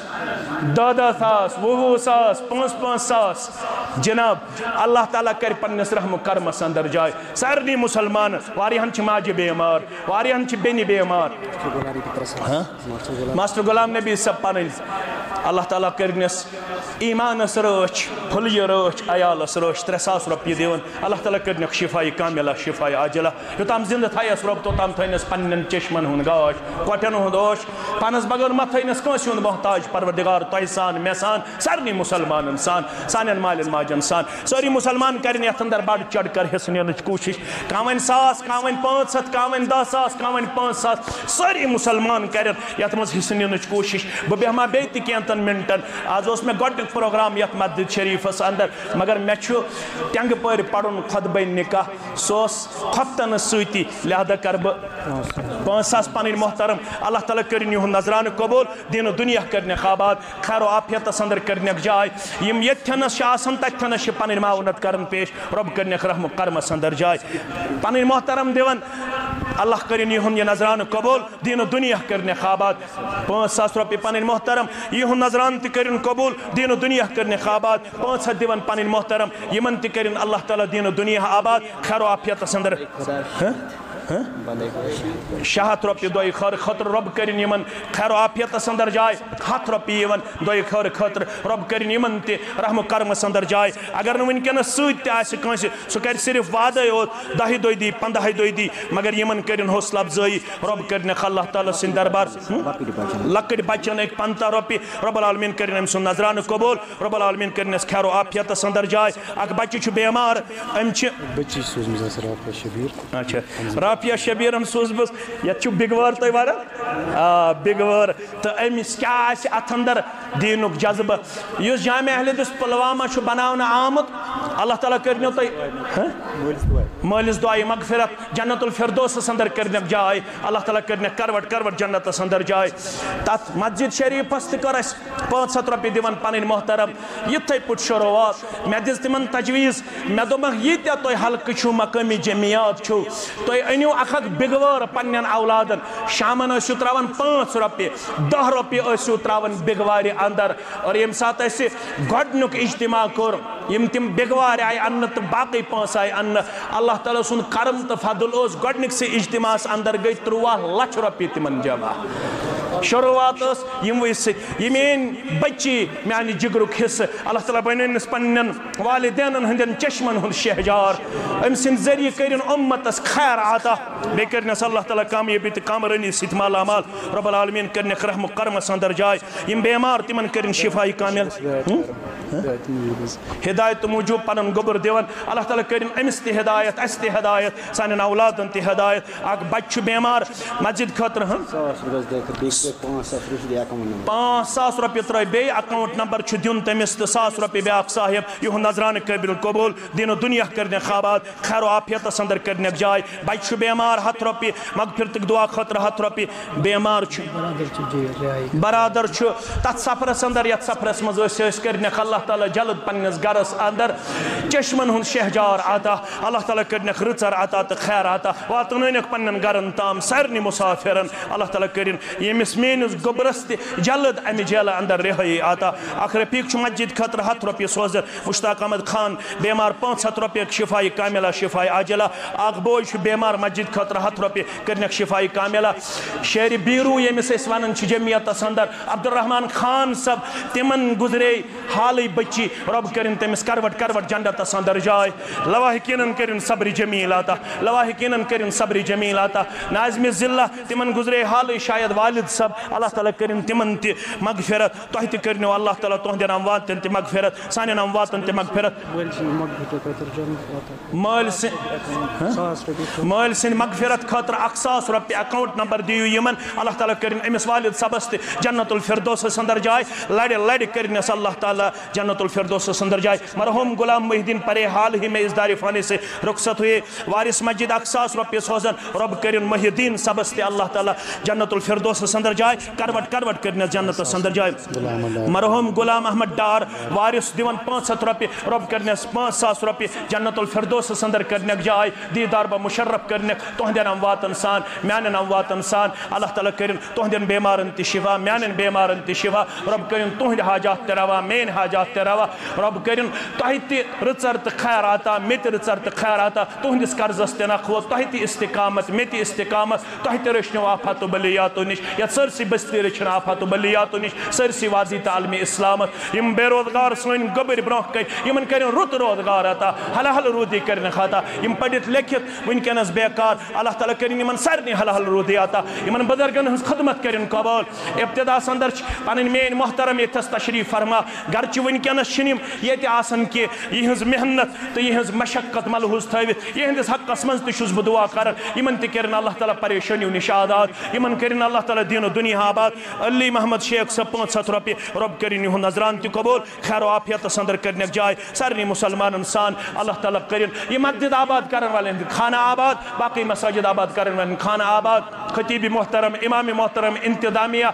10 ساس 20 ساس 5 ساس جناب اللہ تعالیٰ کر پنس رحم کرمس اندر جائے سارنی مسلمان واریہن چھ ماجہ بیمار واریہن چھ بینی بیمار ماسٹر غلام نبی صاحب پنن اللہ تعالیٰ کرنس ایمانس رچ پھلیہ رچ عیالس رچ 3,000 رۄپیہِ دیون اللہ تعالیٰ کرنک شفائی کاملہ شفائی عاجلہ یوتام زندہ تھایس رب توتام تھینس پنن چشمن ہند گاش کوٹن ہند اوش پانس بغیر مت تھینس کنس ہند محتاج پروردگار تہ سان مے سان سارنی مسلمانن سان سانن مالن ماجن سان ساری مسلمان کرن یتھ اندر بڑھ چڑھ کر حصہ ننچ کوشش کانٛہہ وَنہِ 1,000 کانٛہہ وَنہِ 500 کانٛہہ وَنہِ 10,000 کانٛہہ وَنہِ 5,000 ساری مسلمان کرن یتھ منٛز حصہ ننچ کوشش بہ بیہما بیٚیہِ تہِ کینٛژن منٹن آز اوس مےٚ گۄڈنیُک پروگرام یتھ مسجد شریفس اندر مگر مےٚ چھُ ٹینٛگہٕ پٲرۍ پرُن خطبہ نکاح سُہ اوس خۄفتنس سۭتی لہذا کر بہ 5,000 پنٕنۍ محترم اللہ تعالیٰ کٔرِنۍ یِہُنٛد نظرانہٕ قبول دین و دنیا کرنیک آباد خیر و عافیتس اندر کرنیک جاے یم یتھنس چھِ آسان تتھنس چھِ پنٕنۍ معاونت کرن پیش رب کرنیک رحم کرمس اندر جاے پنٕنۍ محترم دِوان اللہ کرن یہن یہ نظرانہ قبول دین و دنیا کرنیک آباد 5,000 رۄپیہِ پنٕنۍ محترم یہن نظرانہ تہِ کرن قبول دین و دنیا کرنیک آباد 500 دِوان پنٕنۍ محترم یمن تہِ کرن اللہ تعالیٰ دین و دنیا آباد خیر و عافیتس اندر 600 رۄپیہِ دۄیہِ خٲر خٲطرٕ رب کرن یمن خیر و عافیتس اندر جاے 100 رۄپیہِ یِوان دۄیہِ خٲر خٲطرٕ رب کرن یمن تہِ رحم و کرمس اندر جاے اگر نہٕ وٕنکٮ۪نس سۭتۍ تہِ آسہِ کٲنٛسہِ سُہ کرِ صرف وعدے یوت 10 دۄہہِ دی 15 دۄہہِ دی مگر یمن کرن حوصلہ افزٲیی رب کرنکھ اللہ تعالیٰ سٕنٛدِ دربار لۄکٕٹۍ بچن أکۍ 50 رۄپیہِ رب العالمیٖن کرن أمۍ سُنٛد نظرانہٕ قبول رب العالمیٖن کرنس خیر و عافیتس اندر جاے اکھ بچہِ چھُ بیمار أمۍ چھِ اچھا رافیہ شبیرن سوزمس یت بگوار تھی ونان بگوار تو امس کیا ات اندر دینک جذبہ اس جامع اہل حدیث پلوامہ بناونہ آمت اللہ تعالیٰ کرنو تھی مالس دعائی مغفرت جنت الفردوس اندر کرنک جائے اللہ تعالیٰ کرنک کروٹ کروٹ جنتس اندر جائے تات مسجد شریفس تہ کر 500 رۄپیہِ دِوان پنٕنۍ محترم یتھے پٲٹھۍ شروعات مےٚ دِژ تِمن تجویٖز مےٚ دوٚپمکھ ییٖتیاہ تۄہہِ حلقہٕ چھُو مقٲمی جمعیات چھُو تُہۍ أنِو اکھ بگوار پننٮ۪ن اولادن شامن ٲسِو تراوان 5 رۄپیہِ 10 رۄپیہِ ٲسِو تراوان بگوارِ اندر اور ییٚمہِ ساتہٕ اَسہِ گۄڈنیُک اجتماع کوٚر یم تم بگوار آئے انہ تو باقی 5 آئے انہ اللہ تعالیٰ سن کرم تو فضل اس گۄڈنِک سے اجتماع اندر گئی 13 لچھ رۄپیہِ تمن جمع شروعات اس یموے سۭتۍ یہ میٲنۍ بچی میانہِ جگرُک حصہٕ اللہ تعالیٰ بنٲنِس پننٮ۪ن والدینن ہٕنٛدٮ۪ن چشمن ہُنٛد شہجار أمۍ سٕنٛدِ ذٔریعہٕ کٔرِن اُمتس خیر عطا بیٚیہِ کٔرنس اللہ تعالیٰ کامیٲبی تہٕ کامرٲنی سۭتۍ مالا مال رب العالمیٖن کٔرنکھ رحم و کرمس اندر جاے یم بیمار تمن کٔرِن شفائی کامل ہدایت موجوب پنن گوبر دیوان اللہ تعالیٰ کرن امس تہ ہدایت اس تہ ہدایت سانن اولادن تہ ہدایت اک بچہ بیمار مسجد خاطر 5,000 رۄپیہِ ترٲے بیٚیہِ اکاؤنٹ نمبر چھُ دیُن تٔمِس تہٕ 1,000 رۄپیہِ بیٛاکھ صاحب یِہُنٛد نظرانہٕ قٲبل قبول دین و دنیا کرنکھ آباد خیر و عافیتس اندر کرنکھ جاے بچہ چھُ بیمار 100 رۄپیہِ مغفرتٕکۍ دعا خٲطرٕ 100 رۄپیہِ بیمار چھُ برادر چھُ تتھ سفرس اندر یتھ سفرس منٛز ٲسۍ کرنکھ اللہ تعالیٰ جلد پننس گرس اندر چشمن ہُنٛد شہجار عطا اللہ تعالیٰ کرنکھ رٕژر عطا تہٕ خیر عطا واتنٲنکھ پننٮ۪ن گرن تام سارنٕے مسافرن اللہ تعالیٰ کرن ییٚمِس میٲنِس گوبرس تہِ جلد امہِ جیلہٕ اندر رہٲیی عطا اکھ رفیق چھُ مسجد خٲطرٕ 100 رۄپیہِ سوزان مشتاق احمد خان بیمار 500 رۄپیہِ شفائی کاملہ شفائی عاجلہ اکھ بوے چھُ بیمار مسجد خٲطرٕ 100 رۄپیہِ کرنکھ شفائی کاملہ شہرِ بیروٗ ییٚمِس أسۍ ونان چھِ جمعیتس اندر عبدالرحمان خان صاحب تمن گزرے حالٕے بچی رب کرن تٔمِس کروٹ کروٹ جنتس اندر جاے لواحقیٖنن کرن صبر جمیل عطا لواحقیٖنن کرن صبر جمیل عطا ناظمِ ضلع تمن گزرے حالٕے شاید والد صاحب اللہ تعالیٰ کرن تمن تہِ مغفرت تۄہہِ تہِ کٔرنو اللہ تعالیٰ تُہنٛدٮ۪ن امواتن تہِ مغفرت سانٮ۪ن امواتن تہِ مغفرت مٲلۍ سٕنٛدِ مغفرت خٲطرٕ 1,000 رۄپیہِ اکاؤنٹ نمبر دِیِو یمن اللہ تعالیٰ کرن أمِس والد صٲبس تہِ جنت الفردوسس اندر جاے لڑِ لڑِ کرنس اللہ تعالیٰ جنت الفردوس اندر جائے. مرحوم غلام محی الدین پرے حال ہی میں اس دار فانی سے رخصت ہوئے. وارث مسجد 1,000 روپیہ سوزن. رب کرن محی الدین صبس تے اللہ تعالیٰ جنت الفردوس اندر جائے. کروٹ کروٹ کرن جنت اندر جائے. مرحوم غلام احمد ڈار وارث دیون 500 روپیہ. رب کرنس 5,000 روپیہ جنت الفردوس اندر کرنک جائے. دیدار با مشرف کرنک تہندین امواتن سان میانن امواتن سان. اللہ تعالیٰ کرن تہندین بیمارن تی شفا میانن بیمارن تی شفا. رب کرن تہند حاجات تے روا مین حاجات تے روا. رب کرن تہ تی رچر تے خیر آتا مت رچر تے خیر آتا. تہندس قرضس تے نخو تہ تی استقامت مت استقامت. تہ تی رچنو آفات و بلیاتو نش یا سرسی بستی رچن آفات و بلیاتو نش. سرسی واضی تعلیم اسلامت یم بے روزگار سن گبر برہ کر یمن کرن رت روزگار آتا حلال رودی کرن خاطا. یم پڑھت لکھت ونکنس بیکار اللہ تعالیٰ کرن یمن سارنی حلال رودی آتا. یمن بزرگن ہنس خدمت کرن قبول. ابتدا اندر پن مین محترم یتس تشریف فرما. گرچہ ونکنس چھنم یہ آسن کہ یہز محنت تو یہز مشقت ملحوظ تھوت. یہندس حقس من تہ دعا کرن یمن تہ کرن اللہ تعالیٰ پریشانیو نش آزاد. یمن کرن اللہ تعالیٰ دین و دنیا آباد. علی محمد شیخ صاحب 500 روپیہ. رب کرن یہن نظران تہ قبول. خیر و عافیت اندر کرنک جائے سارنی مسلمان انسان اللہ تعالیٰ کرن یہ مسجد آباد کرن والے خانہ آباد باقی مساجد آباد کرن والے خانہ آباد. خطیب محترم امام محترم انتظامیہ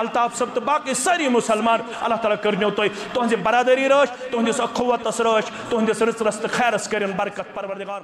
الطاف صاحب تو باقی ساری مسلمان اللہ تعالیٰ کرنیو تہذ برادری روش تہندس اخوتس روش تہندس رژرس تو خیرس کرن برکت پروردگار.